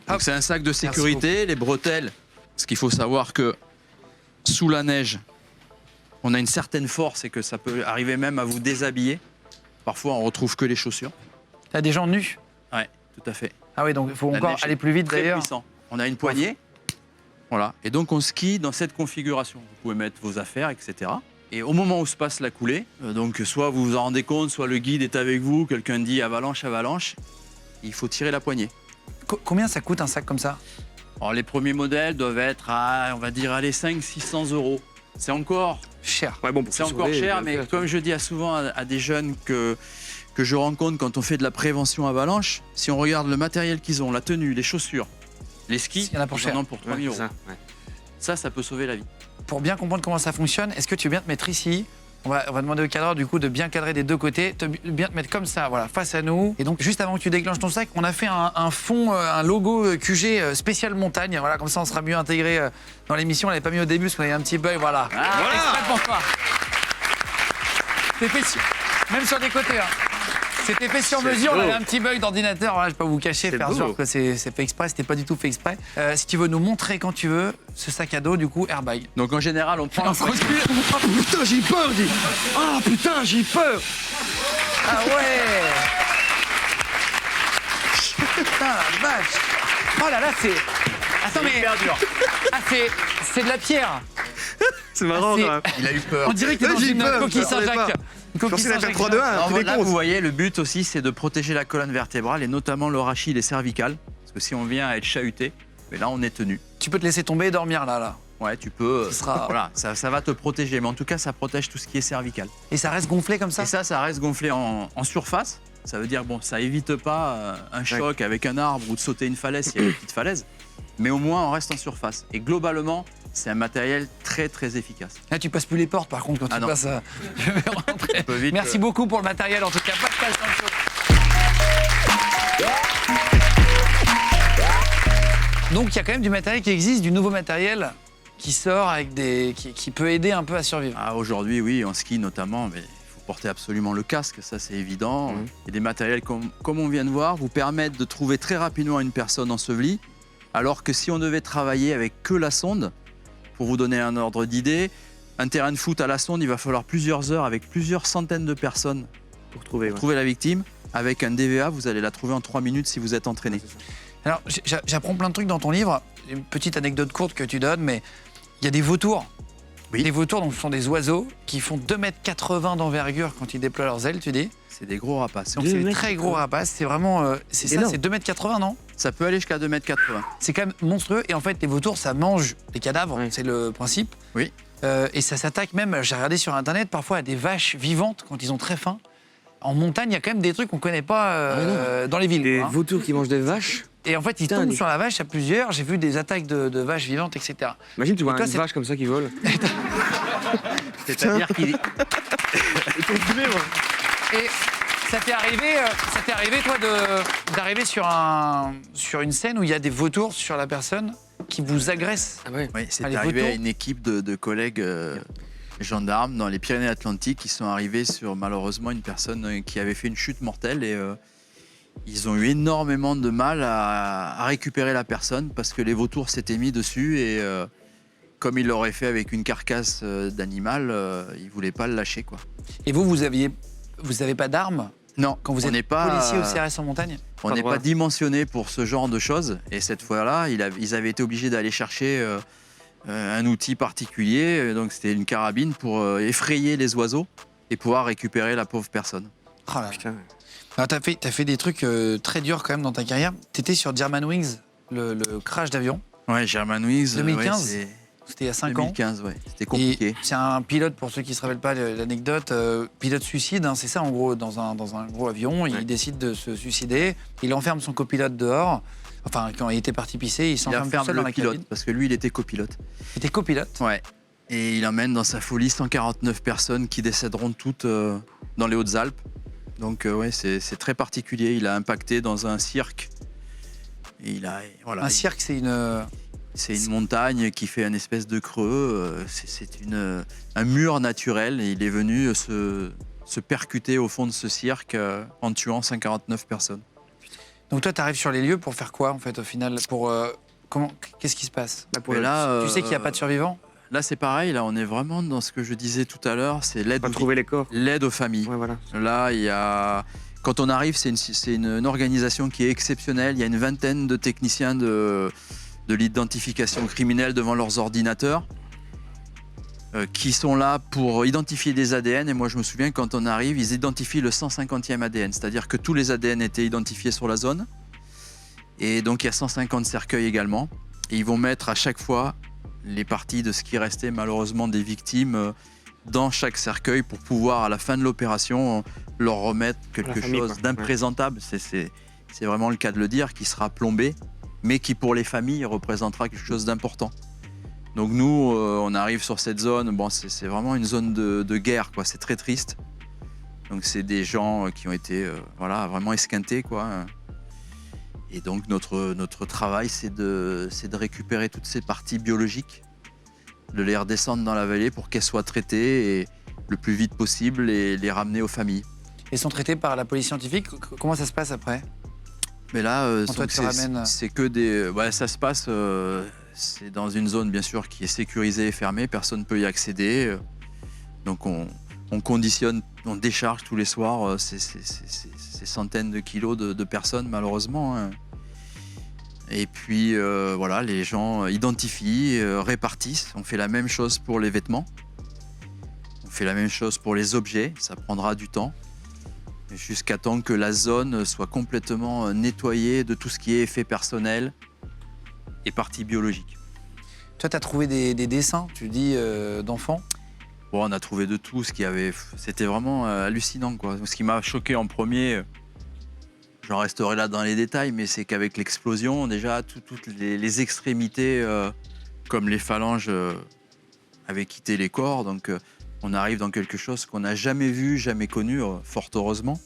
Donc c'est un sac de sécurité, les bretelles. Parce qu'il faut savoir que sous la neige, on a une certaine force et que ça peut arriver même à vous déshabiller. Parfois, on retrouve que les chaussures. T'as des gens nus? Ouais, tout à fait. Ah oui, donc il faut La encore neige aller est plus vite Très d'ailleurs. puissant. On a une poignée. Voilà. Et donc, on skie dans cette configuration. Vous pouvez mettre vos affaires, etc. Et au moment où se passe la coulée, donc soit vous vous en rendez compte, soit le guide est avec vous, quelqu'un dit avalanche, avalanche, il faut tirer la poignée. Combien ça coûte un sac comme ça? Alors, les premiers modèles doivent être à, on va dire, allez, 500-600 euros. C'est encore Cher. Ouais, bon, pour C'est se encore sauver, cher, le mais faire. comme je dis souvent à des jeunes que je rencontre quand on fait de la prévention avalanche, si on regarde le matériel qu'ils ont, la tenue, les chaussures, les skis, Il y en a pour ils cher. en ont pour 3 Ouais, 000 c'est euros. ça, ouais. Ça peut sauver la vie. Pour bien comprendre comment ça fonctionne, est-ce que tu veux bien te mettre ici? On va demander au cadreur du coup de bien cadrer des deux côtés, bien te mettre comme ça, voilà, face à nous. Et donc juste avant que tu déclenches ton sac, on a fait un fond, un logo QG spécial montagne. Voilà, comme ça on sera mieux intégré dans l'émission. On l'avait pas mis au début parce qu'on avait un petit bug, voilà. Exprès pour toi. C'est fait même sur les côtés. Hein. C'était fait sur C'est mesure, on beau. avait un petit bug d'ordinateur, voilà, je vais pas vous cacher, C'est faire beau. genre que c'est fait exprès, c'était pas du tout fait exprès. Si tu veux nous montrer quand tu veux ce sac à dos, du coup, airbag. Donc en général, on prend un sac. Ah putain, j'ai peur, dis. Ah putain, j'ai peur. Ah ouais. Putain, la vache. Oh là là, c'est... Attends, mais... hyper dur. Ah, c'est de la pierre. C'est marrant, c'est- quand même. Il a eu peur. On dirait que t'es Ouais, dans j'ai une peur, coquille je savais Saint-Jacques. pas. Une coquille Pensez la Saint-Jacques. 4-3-2-1, Alors, tous les là, comptes. vous voyez, le but aussi, c'est de protéger la colonne vertébrale et notamment le rachis et les cervicales. Parce que si on vient à être chahuté, mais là, on est tenu. Tu peux te laisser tomber et dormir là. Ouais, tu peux. Ce sera- Voilà, ça va te protéger. Mais en tout cas, ça protège tout ce qui est cervical. Et ça reste gonflé comme ça? Et ça reste gonflé en surface. Ça veut dire, bon, ça évite pas un choc avec un arbre ou de sauter une falaise s'il y a une petite falaise. Mais au moins, on reste en surface. Et globalement, c'est un matériel très, très efficace. Là, tu passes plus les portes par contre quand Ah tu non. passes. Je vais rentrer. On peut vite, Merci beaucoup pour le matériel en tout cas. Pascal Sancho. Donc il y a quand même du matériel qui existe, du nouveau matériel qui sort avec qui peut aider un peu à survivre. Ah, aujourd'hui, oui, en ski notamment, mais il faut porter absolument le casque, ça c'est évident. Et des matériels comme on vient de voir vous permettent de trouver très rapidement une personne ensevelie, alors que si on devait travailler avec que la sonde, pour vous donner un ordre d'idée, un terrain de foot à la sonde, il va falloir plusieurs heures avec plusieurs centaines de personnes Pour trouver. pour trouver la victime. Avec un DVA, vous allez la trouver en 3 minutes si vous êtes entraîné. Alors j'apprends plein de trucs dans ton livre, une petite anecdote courte que tu donnes, mais il y a des vautours. Oui. Des vautours, donc ce sont des oiseaux qui font 2,80 m d'envergure quand ils déploient leurs ailes, tu dis. C'est des gros rapaces. Donc c'est des très gros rapaces, c'est vraiment... c'est ça, Énorme. c'est 2,80 m, non? Ça peut aller jusqu'à 2,80 m. C'est quand même monstrueux. Et en fait, les vautours, ça mange les cadavres, Oui. c'est le principe. Oui. Et ça s'attaque même, j'ai regardé sur Internet, parfois à des vaches vivantes quand ils ont très faim. En montagne, il y a quand même des trucs qu'on ne connaît pas dans les villes. Des quoi, hein. vautours qui mangent des vaches. Et en fait, ils Putain, tombent des- sur la vache à plusieurs. J'ai vu des attaques de vaches vivantes, etc. Imagine, tu vois toi, une c'est- vache comme ça qui vole. C'est-à-dire qu'il Et ça t'est arrivé, toi, d'arriver sur une scène où il y a des vautours sur la personne qui vous agressent. Ah ouais. Oui, c'est Ah, les arrivé vautours. à une équipe de collègues gendarmes dans les Pyrénées-Atlantiques qui sont arrivés sur malheureusement une personne qui avait fait une chute mortelle et ils ont eu énormément de mal à récupérer la personne parce que les vautours s'étaient mis dessus et comme ils l'auraient fait avec une carcasse d'animal, ils ne voulaient pas le lâcher, quoi. Et vous avez pas d'armes Non, quand vous on êtes n'est pas, policier au CRS en montagne? on Pas n'est droit. pas dimensionné pour ce genre de choses. Et cette fois-là, ils avaient été obligés d'aller chercher un outil particulier. Donc c'était une carabine pour effrayer les oiseaux et pouvoir récupérer la pauvre personne. Oh là. Putain. Alors, t'as fait des trucs très durs quand même dans ta carrière. T'étais sur Germanwings, le crash d'avion. Ouais, Germanwings. 2015, c'est C'était il y a 5 ans. 2015, ouais. C'était compliqué. Et c'est un pilote, pour ceux qui ne se rappellent pas l'anecdote, pilote suicide, hein, c'est ça en gros, dans un gros avion, il Ouais. décide de se suicider, il enferme son copilote dehors, enfin quand il était parti pisser, il Il s'enferme tout enferme seul dans le la pilote cabine. parce que lui, il était copilote. Il était copilote. Ouais. Et il emmène dans sa folie 149 personnes qui décéderont toutes dans les Hautes-Alpes. Donc ouais, c'est très particulier. Il a impacté dans un cirque. Et voilà. Un cirque, c'est C'est une montagne qui fait une espèce de creux. C'est un mur naturel. Et il est venu se percuter au fond de ce cirque en tuant 149 personnes. Donc toi, tu arrives sur les lieux pour faire quoi en fait au final Qu'est-ce qui se passe? Là, pour Mais le- là, Tu sais qu'il n'y a pas de survivants? Là, c'est pareil. Là, on est vraiment dans ce que je disais tout à l'heure. C'est l'aide pas trouver les corps. aux familles. Ouais, voilà. Là, il y a... Quand on arrive, c'est une organisation qui est exceptionnelle. Il y a une vingtaine de techniciens de l'identification criminelle devant leurs ordinateurs qui sont là pour identifier des ADN. Et moi, je me souviens, quand on arrive, ils identifient le 150e ADN. C'est-à-dire que tous les ADN étaient identifiés sur la zone. Et donc, il y a 150 cercueils également. Et ils vont mettre à chaque fois les parties de ce qui restait malheureusement des victimes dans chaque cercueil pour pouvoir, à la fin de l'opération, leur remettre quelque famille, chose quoi. d'imprésentable. C'est vraiment le cas de le dire, qui sera plombé, mais qui pour les familles représentera quelque chose d'important. Donc nous, on arrive sur cette zone, bon, c'est vraiment une zone de guerre, quoi. C'est très triste. Donc c'est des gens qui ont été voilà, vraiment esquintés, quoi. Et donc notre travail, c'est de récupérer toutes ces parties biologiques, de les redescendre dans la vallée pour qu'elles soient traitées et le plus vite possible et les ramener aux familles. Ils sont traités par la police scientifique. Comment ça se passe après? Mais là, Quand toi, donc tu ramènes- c'est que des... Ouais, ça se passe, c'est dans une zone bien sûr qui est sécurisée et fermée, personne ne peut y accéder. Donc on conditionne, on décharge tous les soirs ces centaines de kilos de personnes malheureusement. Hein. Et puis voilà, les gens identifient, répartissent. On fait la même chose pour les vêtements. On fait la même chose pour les objets. Ça prendra du temps. Jusqu'à temps que la zone soit complètement nettoyée de tout ce qui est effet personnel et partie biologique. Toi, tu as trouvé des dessins, tu dis, d'enfants. Bon, on a trouvé de tout. C'était vraiment hallucinant, quoi. Ce qui m'a choqué en premier, j'en resterai là dans les détails, mais c'est qu'avec l'explosion, déjà, toutes les extrémités, comme les phalanges, avaient quitté les corps. Donc, on arrive dans quelque chose qu'on n'a jamais vu, jamais connu, fort heureusement.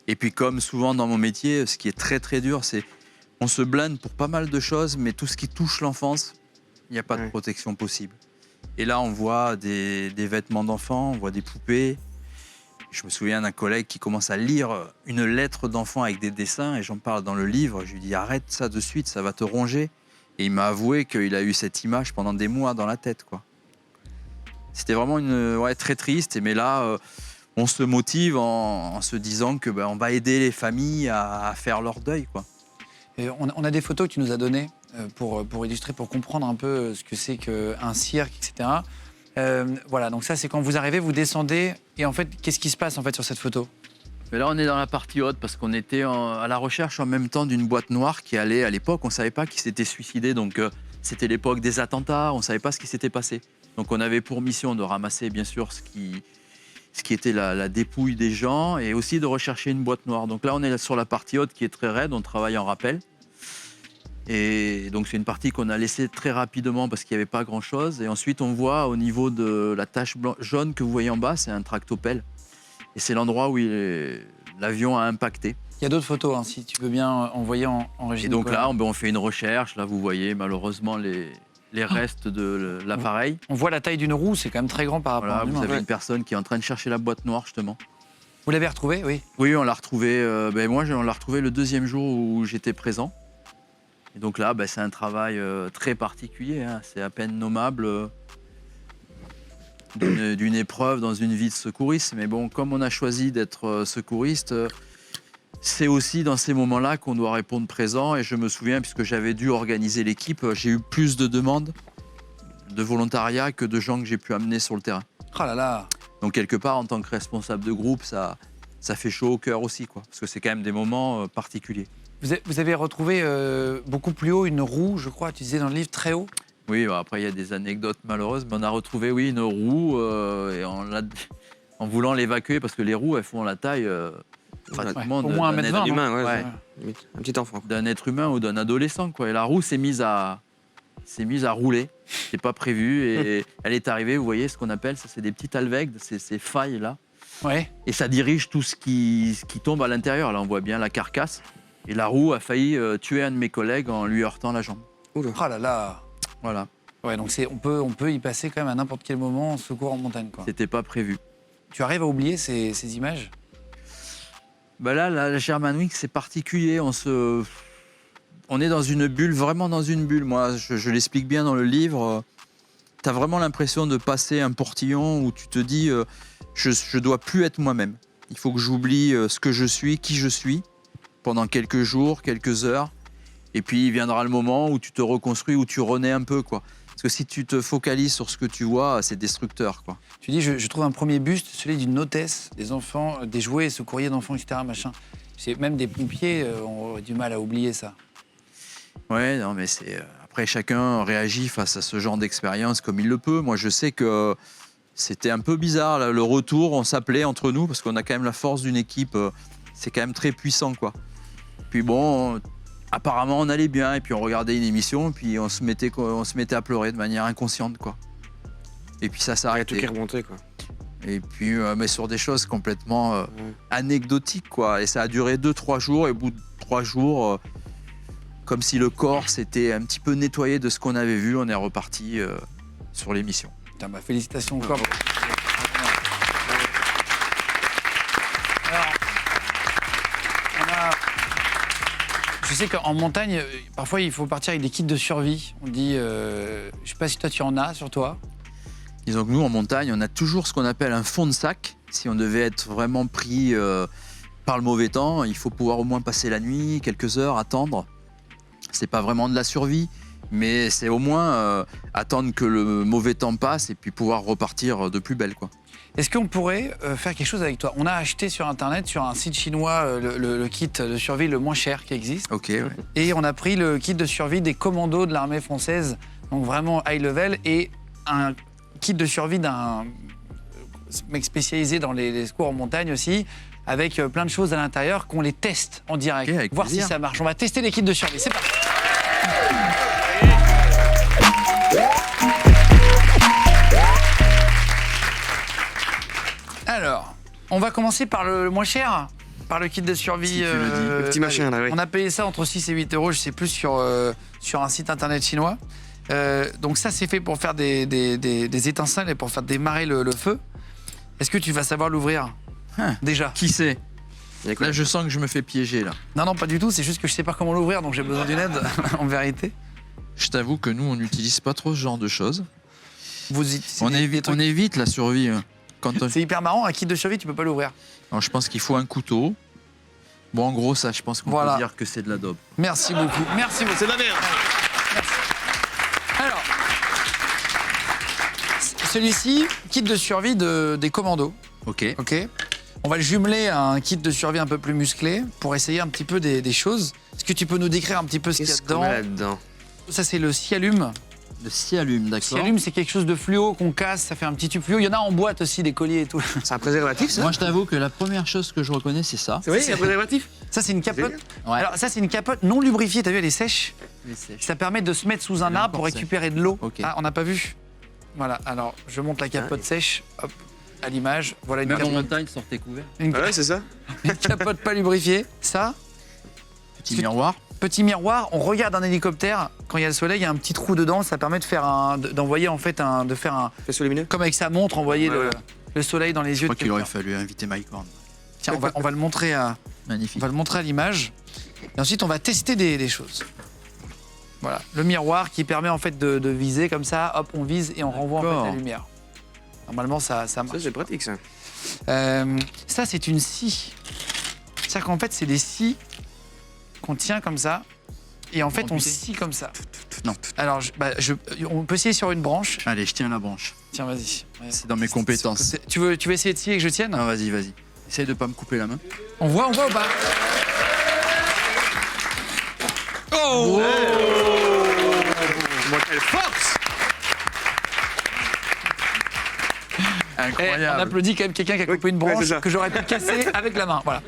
Et puis, comme souvent dans mon métier, ce qui est très, très dur, c'est On se blinde pour pas mal de choses, mais tout ce qui touche l'enfance, il n'y a pas de Ouais. protection possible. Et là, on voit des vêtements d'enfants, on voit des poupées. Je me souviens d'un collègue qui commence à lire une lettre d'enfant avec des dessins, et j'en parle dans le livre. Je lui dis arrête ça de suite, ça va te ronger. Et il m'a avoué qu'il a eu cette image pendant des mois dans la tête, quoi. C'était vraiment très triste, mais là, on se motive en se disant que on va aider les familles à faire leur deuil, quoi. Et on a des photos que tu nous as données pour illustrer, pour comprendre un peu ce que c'est qu'un cirque, etc. Voilà, donc ça, c'est quand vous arrivez, vous descendez, et en fait, qu'est-ce qui se passe en fait sur cette photo? Mais là, on est dans la partie haute parce qu'on était à la recherche en même temps d'une boîte noire qui allait, à l'époque, on ne savait pas qui s'était suicidé. Donc, c'était l'époque des attentats, on ne savait pas ce qui s'était passé. Donc, on avait pour mission de ramasser, bien sûr, ce qui était la dépouille des gens et aussi de rechercher une boîte noire. Donc là, on est sur la partie haute qui est très raide, on travaille en rappel. Et donc, c'est une partie qu'on a laissée très rapidement parce qu'il n'y avait pas grand-chose. Et ensuite, on voit au niveau de la tache jaune que vous voyez en bas, c'est un tractopelle. Et c'est l'endroit où l'avion a impacté. Il y a d'autres photos, hein, si tu veux bien envoyer en régie. Et donc Nicolas. là, on fait une recherche. Là, vous voyez malheureusement les restes de l'appareil. On voit la taille d'une roue, c'est quand même très grand par rapport Voilà, à un vous humain. avez Ouais. une personne qui est en train de chercher la boîte noire, justement. Vous l'avez retrouvée, oui. Oui, on l'a retrouvée. Moi, on l'a retrouvée le deuxième jour où j'étais présent. Et donc là, c'est un travail très particulier, hein. C'est à peine nommable d'une épreuve dans une vie de secouriste. Mais bon, comme on a choisi d'être secouriste, c'est aussi dans ces moments-là qu'on doit répondre présent. Et je me souviens, puisque j'avais dû organiser l'équipe, j'ai eu plus de demandes de volontariat que de gens que j'ai pu amener sur le terrain. Oh là là. Donc quelque part, en tant que responsable de groupe, ça fait chaud au cœur aussi, quoi. Parce que c'est quand même des moments particuliers. Vous avez retrouvé beaucoup plus haut une roue, je crois, tu disais dans le livre, très haut. Oui, après il y a des anecdotes malheureuses, mais on a retrouvé une roue et en voulant l'évacuer, parce que les roues, elles font la taille pratiquement au moins d'un 1m20, être non Humain, ouais, Ouais. limite. Un petit enfant. d'un être humain ou d'un adolescent, quoi. Et la roue s'est mise à rouler. C'est pas prévu et elle est arrivée. Vous voyez ce qu'on appelle ça, c'est des petites alvègles, ces failles là. Ouais. Et ça dirige tout ce qui tombe à l'intérieur. Là, on voit bien la carcasse. Et la roue a failli tuer un de mes collègues en lui heurtant la jambe. Oula. Oh là là. Voilà, Ouais, donc on peut y passer quand même à n'importe quel moment en secours en montagne, quoi. c'était pas prévu. Tu arrives à oublier ces images? Là, la Germanwings, c'est particulier. On est dans une bulle, vraiment dans une bulle. Moi, je l'explique bien dans le livre. Tu as vraiment l'impression de passer un portillon où tu te dis je dois plus être moi-même. Il faut que j'oublie ce que je suis, qui je suis, pendant quelques jours, quelques heures. Et puis, il viendra le moment où tu te reconstruis, où tu renais un peu, quoi. Parce que si tu te focalises sur ce que tu vois, c'est destructeur, quoi. Tu dis, je trouve un premier buste, celui d'une hôtesse, des enfants, des jouets, ce courrier d'enfants, etc. Machin. Même des pompiers ont du mal à oublier ça. Ouais, non, mais c'est. Après, chacun réagit face à ce genre d'expérience comme il le peut. Moi, je sais que c'était un peu bizarre, là, le retour. On s'appelait entre nous parce qu'on a quand même la force d'une équipe. C'est quand même très puissant, quoi. Puis bon, apparemment, on allait bien. Et puis, on regardait une émission. Et puis, on se mettait à pleurer de manière inconsciente, quoi. Et puis, ça s'est Tout arrêté. qui est remonté, quoi. Et puis, mais sur des choses complètement anecdotiques, quoi. Et ça a duré 2-3 jours. Et au bout de 3 jours, comme si le corps s'était un petit peu nettoyé de ce qu'on avait vu, on est reparti sur l'émission. Putain, félicitations encore. Alors, je sais qu'en montagne, parfois il faut partir avec des kits de survie. On dit, je sais pas si toi tu en as sur toi. Disons que nous, en montagne, on a toujours ce qu'on appelle un fond de sac. Si on devait être vraiment pris par le mauvais temps, il faut pouvoir au moins passer la nuit, quelques heures, attendre. C'est pas vraiment de la survie, mais c'est au moins attendre que le mauvais temps passe et puis pouvoir repartir de plus belle, quoi. Est-ce qu'on pourrait faire quelque chose avec toi? On a acheté sur Internet, sur un site chinois, le kit de survie le moins cher qui existe. Ok, ouais. Et on a pris le kit de survie des commandos de l'armée française, donc vraiment high level, et un kit de survie d'un mec spécialisé dans les secours en montagne aussi, avec plein de choses à l'intérieur, qu'on les teste en direct, Ok, avec voir plaisir. si ça marche. On va tester les kits de survie, c'est parti. Alors, on va commencer par le moins cher. par le kit de survie. Si tu le dis. Le petit machin, là, oui. On a payé ça entre 6 et 8 euros, je sais plus, sur un site internet chinois. Donc ça, c'est fait pour faire des étincelles et pour faire démarrer le feu. Est-ce que tu vas savoir l'ouvrir déjà? Qui sait? Il y a quoi Là, je sens que je me fais piéger, là. Non, pas du tout, c'est juste que je sais pas comment l'ouvrir, donc j'ai besoin d'une aide, en vérité. Je t'avoue que nous, on n'utilise pas trop ce genre de choses. On On évite la survie. Quand on... C'est hyper marrant, un kit de survie, tu peux pas l'ouvrir. Alors, je pense qu'il faut un couteau. Bon, en gros, ça, je pense qu'on Voilà. peut dire que c'est de la daube. Merci beaucoup. Merci beaucoup. C'est de la merde. Alors, celui-ci, kit de survie des commandos. Ok. Ok. On va le jumeler à un kit de survie un peu plus musclé pour essayer un petit peu des choses. Est-ce que tu peux nous décrire un petit peu ce qu'il y a Qu'est-ce qu'on a dedans? là-dedans? Ça, c'est le Cialume. Le Cialume, d'accord. Cialume, c'est quelque chose de fluo qu'on casse, ça fait un petit tube fluo. Il y en a en boîte aussi, des colliers et tout. C'est un préservatif, ça? Moi, je t'avoue que la première chose que je reconnais, c'est ça. C'est vrai, c'est un préservatif? Ça, c'est une capote. Ouais. Alors, ça, c'est une capote non lubrifiée. T'as vu, elle est sèche. Ça permet de se mettre sous un Elle est arbre pour encore récupérer de l'eau. Ok. Ah, on n'a pas vu. Voilà, alors je monte la capote sèche, hop, à l'image. Voilà une Même en capote, montagne, sortez couvert. une Ah ouais, c'est ça? capote pas lubrifiée. Ça, Petit miroir. petit miroir, on regarde un hélicoptère. Quand il y a le soleil, il y a un petit trou dedans. Ça permet de faire d'envoyer en fait de faire un, Faisceau lumineux? comme avec sa montre, envoyer Ouais, ouais. le soleil dans les Je yeux crois de qu'il aurait quelqu'un. fallu inviter Mike Horn. Tiens, on va le montrer à Magnifique. l'image. Et ensuite, on va tester des choses. Voilà, le miroir qui permet en fait de viser comme ça. Hop, on vise et on renvoie en fait la D'accord. lumière. Normalement, ça marche. Ça, c'est pratique, ça. Ça, c'est une scie. C'est-à-dire qu'en fait, c'est des scies qu'on tient comme ça. Et en fait, on Amputé. scie comme ça. Non. Alors, on peut scier sur une branche. Allez, je tiens la branche. Tiens, vas-y. Ouais. C'est dans mes compétences. Tu veux essayer de scier et que je tienne? Ah, vas-y, vas-y. Essaye de pas me couper la main. On voit ou pas? Oh, Moi, quelle force! On Incroyable. applaudit quand même quelqu'un qui a coupé une ouais, branche c'est ça. que j'aurais pu casser avec la main. Voilà.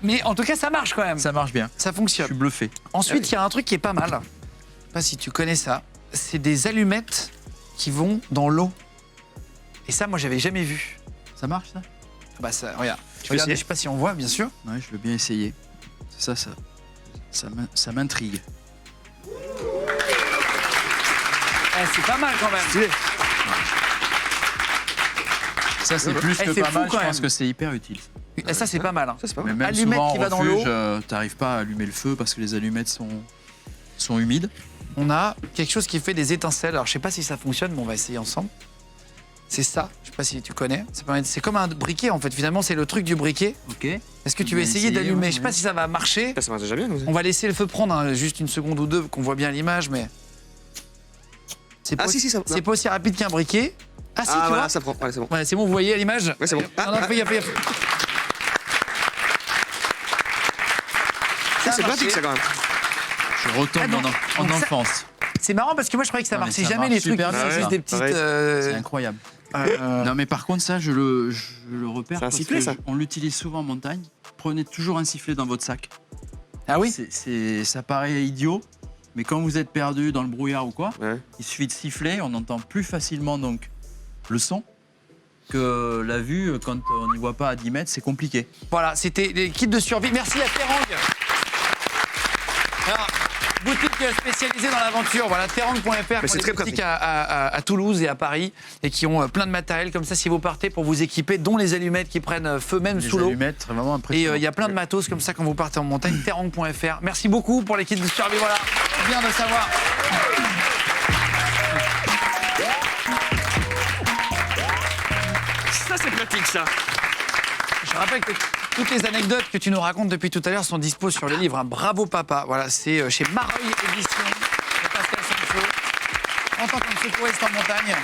Mais en tout cas, ça marche quand même. Ça marche bien. Ça Je fonctionne. suis bluffé. Ensuite, il y a un truc qui est pas mal. Je sais pas si tu connais ça. C'est des allumettes qui vont dans l'eau. Et ça, moi, j'avais jamais vu. Ça marche, ça? Bah ça, regarde. veux Regarde, essayer je sais pas si on voit, bien sûr. Ouais, je veux bien essayer. Ça m'intrigue. C'est pas mal quand même. Stylé. Ça, c'est plus Eh, que c'est pas fou mal. quand Je pense même. que c'est hyper utile. Et ça, c'est pas mal. Hein. Ça, c'est pas Mais mal. même Allumette souvent, qui en va dans refuge, l'eau. t'arrives pas à allumer le feu parce que les allumettes sont humides. On a quelque chose qui fait des étincelles. Alors, je sais pas si ça fonctionne, mais on va essayer ensemble. C'est ça. Je sais pas si tu connais. C'est comme un briquet, en fait. Finalement, c'est le truc du briquet. Ok. Est-ce que tu On veux va essayer essayer, d'allumer? ouais, Je sais pas ouais. si ça va marcher. Ça marche déjà bien, nous. On va laisser le feu prendre juste une seconde ou deux, qu'on voit bien l'image, mais. C'est Ah, pas, si, ça. c'est pas aussi rapide qu'un briquet. Ah, si, Ah, tu voilà, vois. ça prend. Ouais, c'est bon. Ouais, c'est bon, vous voyez à l'image? Ouais, c'est bon. Non, non, fais gaffe, fais gaffe. Ça, a c'est marché. pratique, ça, quand même. Je retombe Ah, donc- en donc ça- enfance. C'est marrant parce que moi je croyais que ça Non, mais marchait ça jamais marche les trucs, super c'est bien, juste ça. des petites. Pareil. C'est incroyable. euh, Non, mais par contre, ça, je le repère. C'est un parce sifflet, que ça. on l'utilise souvent en montagne. Prenez toujours un sifflet dans votre sac. Ah oui? Ça paraît idiot, mais quand vous êtes perdu dans le brouillard ou quoi, Ouais. il suffit de siffler, on entend plus facilement donc le son que la vue. Quand on n'y voit pas à 10 mètres, c'est compliqué. Voilà, c'était les kits de survie. Merci à Terang. Alors, boutique spécialisée dans l'aventure, voilà, terang.fr, qui c'est ont des très boutiques pratique. à Toulouse et à Paris et qui ont plein de matériel comme ça si vous partez pour vous équiper, dont les allumettes qui prennent feu même Les sous l'eau. allumettes, c'est vraiment Et impressionnant. il y a plein de matos comme ça quand vous partez en montagne, terang.fr. Merci beaucoup pour les kits de survie, voilà, bien de savoir. Ça, c'est pratique, ça. Je rappelle que toutes les anecdotes que tu nous racontes depuis tout à l'heure sont dispo sur le livre hein. Bravo Papa. Voilà, c'est chez Mareuil Édition de Pascal Sancho. 30 ans comme secouriste en montagne.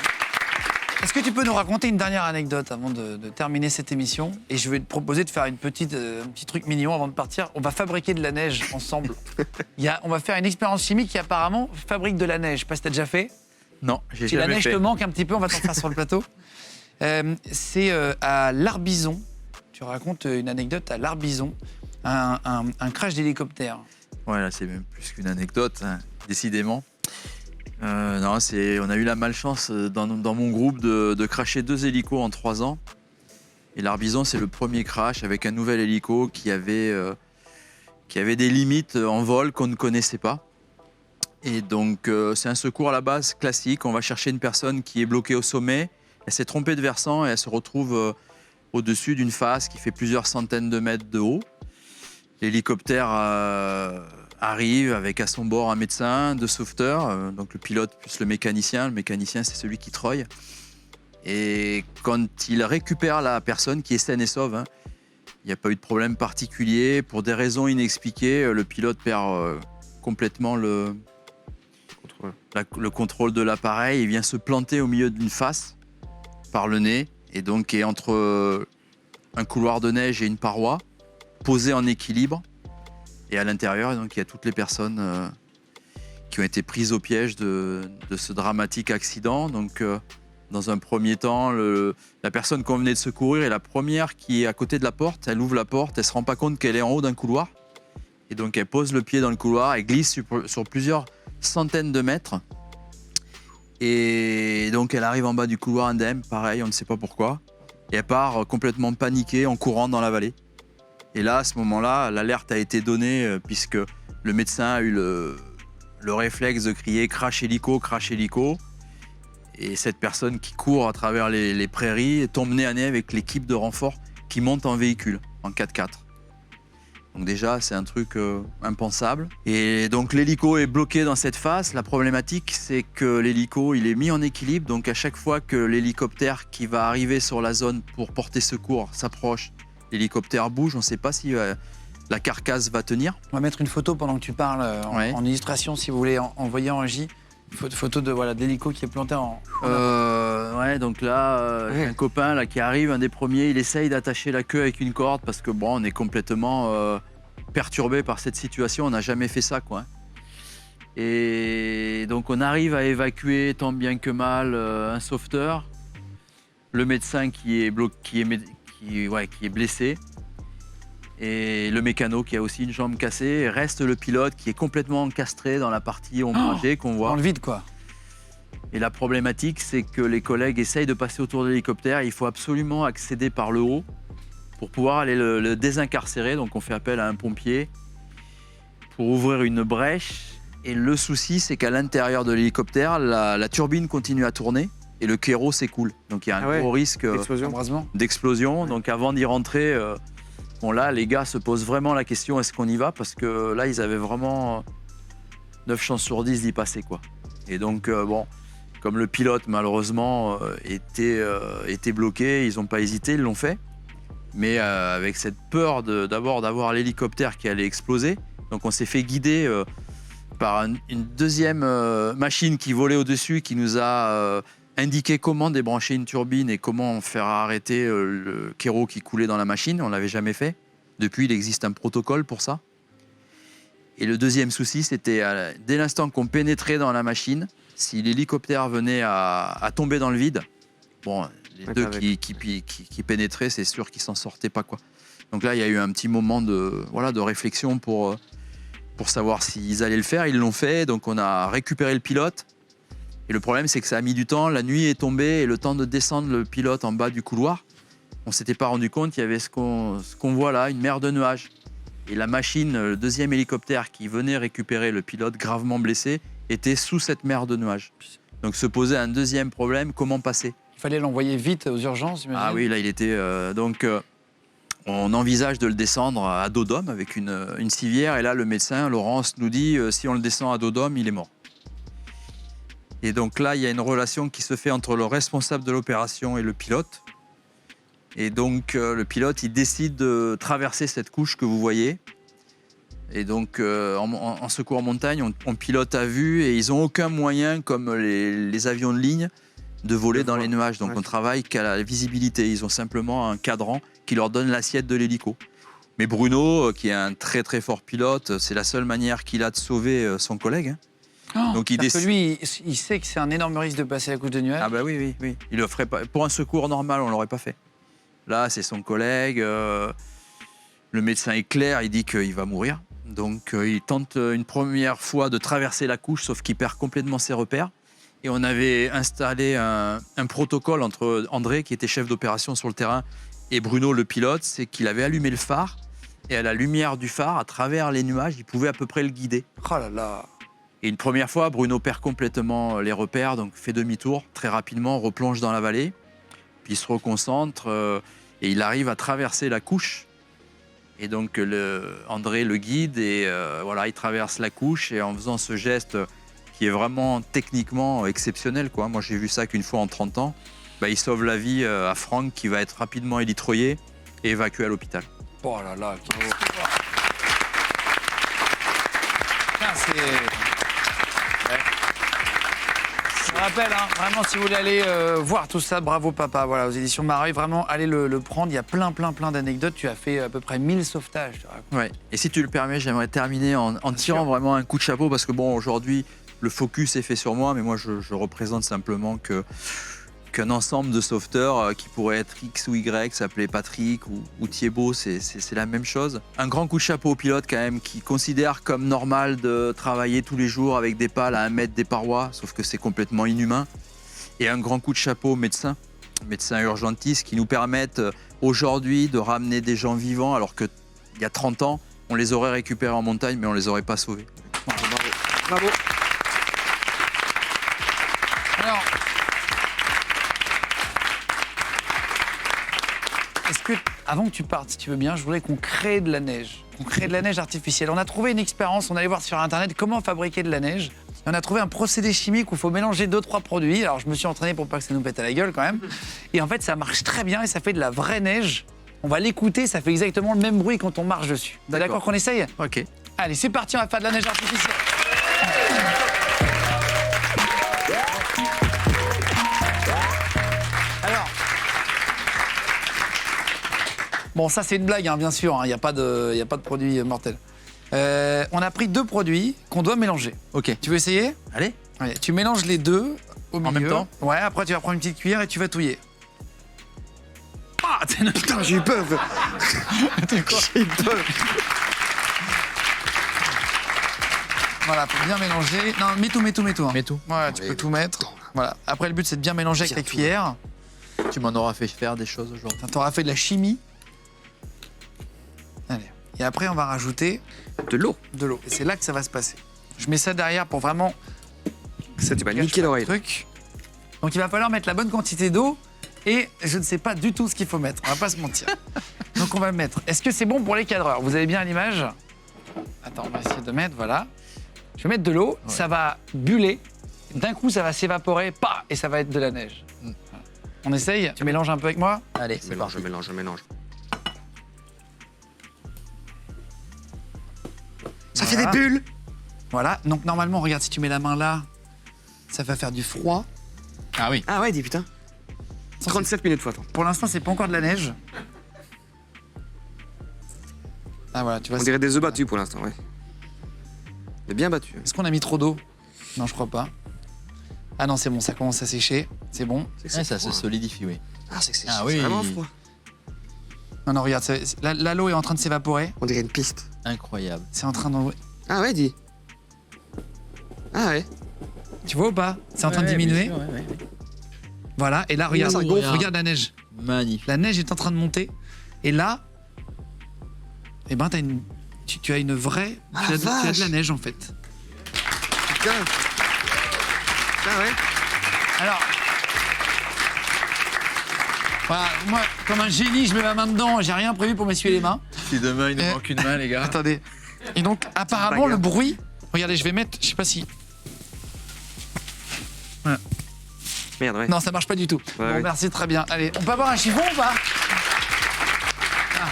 Est-ce que tu peux nous raconter une dernière anecdote avant de terminer cette émission? Et je vais te proposer de faire un petit truc mignon avant de partir. On va fabriquer de la neige ensemble. On va faire une expérience chimique qui apparemment fabrique de la neige. Je sais pas si t'as déjà fait. Non, j'ai Si la jamais neige fait. te manque un petit peu, on va t'en faire sur le plateau. C'est à l'Arbizon. Tu racontes une anecdote à l'Arbizon, un crash d'hélicoptère. Ouais, là, c'est même plus qu'une anecdote, hein, décidément. Non, on a eu la malchance dans mon groupe de crasher 2 hélicos en 3 ans. Et l'Arbizon, c'est le premier crash avec un nouvel hélico qui avait des limites en vol qu'on ne connaissait pas. Et donc, c'est un secours à la base classique. On va chercher une personne qui est bloquée au sommet. Elle s'est trompée de versant et elle se retrouve au-dessus d'une face qui fait plusieurs centaines de mètres de haut. L'hélicoptère arrive avec à son bord un médecin, 2 sauveteurs, donc le pilote plus le mécanicien. Le mécanicien, c'est celui qui treuille. Et quand il récupère la personne qui est saine et sauve, il n'y a pas eu de problème particulier. Pour des raisons inexpliquées, le pilote perd complètement le contrôle de l'appareil. Il vient se planter au milieu d'une face par le nez et donc est entre un couloir de neige et une paroi, posé en équilibre. Et à l'intérieur, donc, il y a toutes les personnes qui ont été prises au piège de ce dramatique accident. Donc, dans un premier temps, la personne qu'on venait de secourir est la première qui est à côté de la porte. Elle ouvre la porte, elle ne se rend pas compte qu'elle est en haut d'un couloir. Et donc, elle pose le pied dans le couloir, elle glisse sur plusieurs centaines de mètres. Et donc, elle arrive en bas du couloir indemne, pareil, on ne sait pas pourquoi. Et elle part complètement paniquée en courant dans la vallée. Et là, à ce moment-là, l'alerte a été donnée puisque le médecin a eu le réflexe de crier « crash hélico, crash hélico ». Et cette personne qui court à travers les prairies tombe nez à nez avec l'équipe de renfort qui monte en véhicule, en 4x4. Donc déjà, c'est un truc impensable. Et donc l'hélico est bloqué dans cette face. La problématique, c'est que l'hélico, il est mis en équilibre. Donc à chaque fois que l'hélicoptère qui va arriver sur la zone pour porter secours s'approche, l'hélicoptère bouge. On ne sait pas si la carcasse va tenir. On va mettre une photo pendant que tu parles en illustration, si vous voulez, envoyer en J. Photo de l'hélico qui est planté en... Ouais, donc là, un copain là, qui arrive, un des premiers, il essaye d'attacher la queue avec une corde parce que bon, on est complètement perturbé par cette situation. On n'a jamais fait ça, quoi. Et donc on arrive à évacuer tant bien que mal un sauveteur, le médecin qui est blessé. Et le mécano qui a aussi une jambe cassée. Et reste le pilote qui est complètement encastré dans la partie ombragée qu'on voit. Dans le vide, quoi. Et la problématique, c'est que les collègues essayent de passer autour de l'hélicoptère. Il faut absolument accéder par le haut pour pouvoir aller le désincarcérer. Donc on fait appel à un pompier pour ouvrir une brèche. Et le souci, c'est qu'à l'intérieur de l'hélicoptère, la turbine continue à tourner et le kéro s'écoule. Donc il y a un gros risque d'explosion. Donc avant d'y rentrer... Bon là, les gars se posent vraiment la question, est-ce qu'on y va? Parce que là, ils avaient vraiment 9 chances sur 10 d'y passer, quoi. Et donc, bon, comme le pilote, malheureusement, était bloqué, ils n'ont pas hésité, ils l'ont fait. Mais avec cette peur d'abord d'avoir l'hélicoptère qui allait exploser. Donc on s'est fait guider par une deuxième machine qui volait au-dessus, qui nous a... indiquer comment débrancher une turbine et comment faire arrêter le kéro qui coulait dans la machine. On ne l'avait jamais fait. Depuis, il existe un protocole pour ça. Et le deuxième souci, c'était dès l'instant qu'on pénétrait dans la machine, si l'hélicoptère venait à tomber dans le vide, bon, les deux qui pénétraient, c'est sûr qu'ils s'en sortaient pas, quoi. Donc là, il y a eu un petit moment de réflexion pour savoir s'ils allaient le faire. Ils l'ont fait, donc on a récupéré le pilote. Et le problème, c'est que ça a mis du temps. La nuit est tombée et le temps de descendre le pilote en bas du couloir, on ne s'était pas rendu compte. Il y avait ce qu'on voit là, une mer de nuages. Et la machine, le deuxième hélicoptère qui venait récupérer le pilote gravement blessé, était sous cette mer de nuages. Donc se posait un deuxième problème, comment passer? Il fallait l'envoyer vite aux urgences, j'imagine. Ah oui, là, il était... on envisage de le descendre à dos d'homme avec une civière. Et là, le médecin, Laurence, nous dit si on le descend à dos d'homme, il est mort. Et donc là, il y a une relation qui se fait entre le responsable de l'opération et le pilote. Et donc, le pilote, il décide de traverser cette couche que vous voyez. Et donc, en secours en montagne, on pilote à vue et ils n'ont aucun moyen, comme les avions de ligne, de voler dans les nuages. Donc, on travaille qu'à la visibilité. Ils ont simplement un cadran qui leur donne l'assiette de l'hélico. Mais Bruno, qui est un très très fort pilote, c'est la seule manière qu'il a de sauver son collègue. Donc lui, il sait que c'est un énorme risque de passer la couche de nuages. Ah bah oui. Il le ferait pas. Pour un secours normal, on l'aurait pas fait. Là, c'est son collègue. Le médecin est clair, il dit qu'il va mourir. Donc il tente une première fois de traverser la couche, sauf qu'il perd complètement ses repères. Et on avait installé un protocole entre André, qui était chef d'opération sur le terrain, Et Bruno, le pilote, c'est qu'il avait allumé le phare. Et à la lumière du phare, à travers les nuages, il pouvait à peu près le guider. Oh là là. Et une première fois, Bruno perd complètement les repères, donc fait demi-tour très rapidement, replonge dans la vallée. Puis il se reconcentre et il arrive à traverser la couche. Et donc André le guide et voilà, il traverse la couche et en faisant ce geste qui est vraiment techniquement exceptionnel, quoi. Moi, j'ai vu ça qu'une fois en 30 ans. Il sauve la vie à Franck qui va être rapidement élytroyé et évacué à l'hôpital. Oh là là. Putain, c'est... Ouais. Je rappelle, hein, vraiment, si vous voulez aller voir tout ça, Bravo Papa, voilà, aux éditions Mareuil, vraiment, allez le prendre. Il y a plein d'anecdotes. Tu as fait à peu près 1000 sauvetages. Ouais. Et si tu le permets, j'aimerais terminer en tirant vraiment un coup de chapeau parce que bon, aujourd'hui, le focus est fait sur moi, mais moi, je représente simplement qu'un ensemble de sauveteurs qui pourrait être X ou Y, s'appelait Patrick ou Thiébaut, c'est la même chose. Un grand coup de chapeau au pilote quand même, qui considère comme normal de travailler tous les jours avec des pales à 1 mètre des parois, sauf que c'est complètement inhumain. Et un grand coup de chapeau aux médecins urgentistes qui nous permettent aujourd'hui de ramener des gens vivants, alors qu'il y a 30 ans, on les aurait récupérés en montagne, mais on les aurait pas sauvés. Bravo. Alors, est-ce que, avant que tu partes, si tu veux bien, je voudrais qu'on crée de la neige. On crée de la neige artificielle. On a trouvé une expérience, on allait voir sur Internet comment fabriquer de la neige. Et on a trouvé un procédé chimique où il faut mélanger 2-3 produits. Alors, je me suis entraîné pour pas que ça nous pète à la gueule quand même. Et en fait, ça marche très bien et ça fait de la vraie neige. On va l'écouter, ça fait exactement le même bruit quand on marche dessus. D'accord qu'on essaye? Ok. Allez, c'est parti, on va faire de la neige artificielle. Alors, bon, ça c'est une blague, hein, bien sûr, il n'y a pas de produit mortel. On a pris 2 produits qu'on doit mélanger. Ok. Tu veux essayer? Allez. Allez, tu mélanges les deux au milieu. En même temps? Ouais, après tu vas prendre une petite cuillère et tu vas touiller. Ah, Putain, j'ai eu peur. J'ai eu peur. Voilà, faut bien mélanger. Non, mets tout. Hein. Mets tout. Ouais, tu peux tout mettre. Voilà. Après, le but, c'est de bien mélanger avec la cuillère. Tu m'en auras fait faire des choses aujourd'hui. Tu auras fait de la chimie. Allez. Et après, on va rajouter De l'eau. de l'eau. Et c'est là que ça va se passer. Je mets ça derrière pour vraiment Ça, tu vas cacher niquer le l'oreille. truc. Donc, il va falloir mettre la bonne quantité d'eau. Et je ne sais pas du tout ce qu'il faut mettre. On va pas se mentir. Donc, on va le mettre. Est-ce que c'est bon pour les cadreurs? Vous avez bien l'image? Attends, on va essayer de mettre, voilà. Je vais mettre de l'eau, ça va buller. D'un coup, ça va s'évaporer, et ça va être de la neige. Voilà. On essaye? Tu mélanges un peu avec moi? Allez, Je c'est mélange, parti. je mélange. Ça fait des Voilà. bulles. Voilà. Donc, normalement, regarde, si tu mets la main là, ça va faire du froid. Ah oui. Ah ouais, dis putain. 37 minutes fois, attends. Pour l'instant, c'est pas encore de la neige. Ah, voilà, tu vois. On dirait des œufs battus pour l'instant, ouais. Mais bien battus. Est-ce qu'on a mis trop d'eau? Non, je crois pas. Ah non, c'est bon, ça commence à sécher. C'est bon. C'est que Ouais, c'est ça froid, se hein. solidifie, oui. Ah, c'est que c'est Ah c'est oui. vraiment froid. Non, regarde, là, l'eau est en train de s'évaporer. On dirait une piste. Incroyable. C'est en train de... Ah ouais, dis. Ah ouais. Tu vois ou pas? C'est en train de diminuer. Voilà, et là, regarde, ça gonfle. regarde la neige. Magnifique. La neige est en train de monter. Et là, eh ben, tu as une vraie... Ah, tu as de la vache. neige, en fait. Putain. Ah ouais. Alors... Voilà, moi, comme un génie, je mets ma main dedans. J'ai rien prévu pour m'essuyer les mains. Si demain il nous manque une main, les gars. Attendez. Et donc, apparemment, bagarre. le bruit... Regardez, je vais mettre... Je sais pas si... Merde, ouais. Non, ça marche pas du tout. Ouais, bon, ouais. merci, très bien. Allez, on peut avoir un chiffon ou pas? Ah.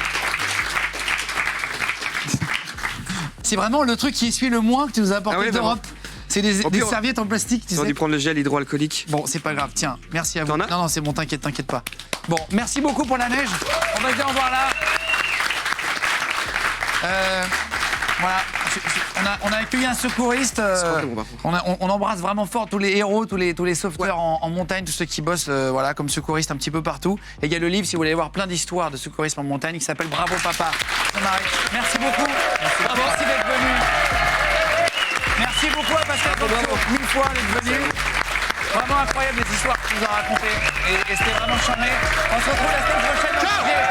C'est vraiment le truc qui essuie le moins que tu nous as apporté Ah ouais, d'Europe. C'est des Au pire, serviettes en plastique, tu Ils ont sais. dû prendre le gel hydroalcoolique. Bon, c'est pas grave, tiens, merci à vous. T'en as? Non, c'est bon, t'inquiète pas. Bon, merci beaucoup pour la neige. On va se dire au revoir là. Voilà, on a accueilli un secouriste. C'est pas très bon, par contre. On embrasse vraiment fort tous les héros, tous les sauveteurs en montagne, tous ceux qui bossent voilà, comme secouristes un petit peu partout. Et il y a le livre, si vous voulez voir plein d'histoires de secourisme en montagne, qui s'appelle Bravo Papa. Merci beaucoup. Merci d'être venu. Merci beaucoup à Pascal Ponceau, 1000 fois d'être venu. Vraiment incroyable les histoires que tu nous as racontées. Et c'était vraiment charmé. On se retrouve la semaine prochaine.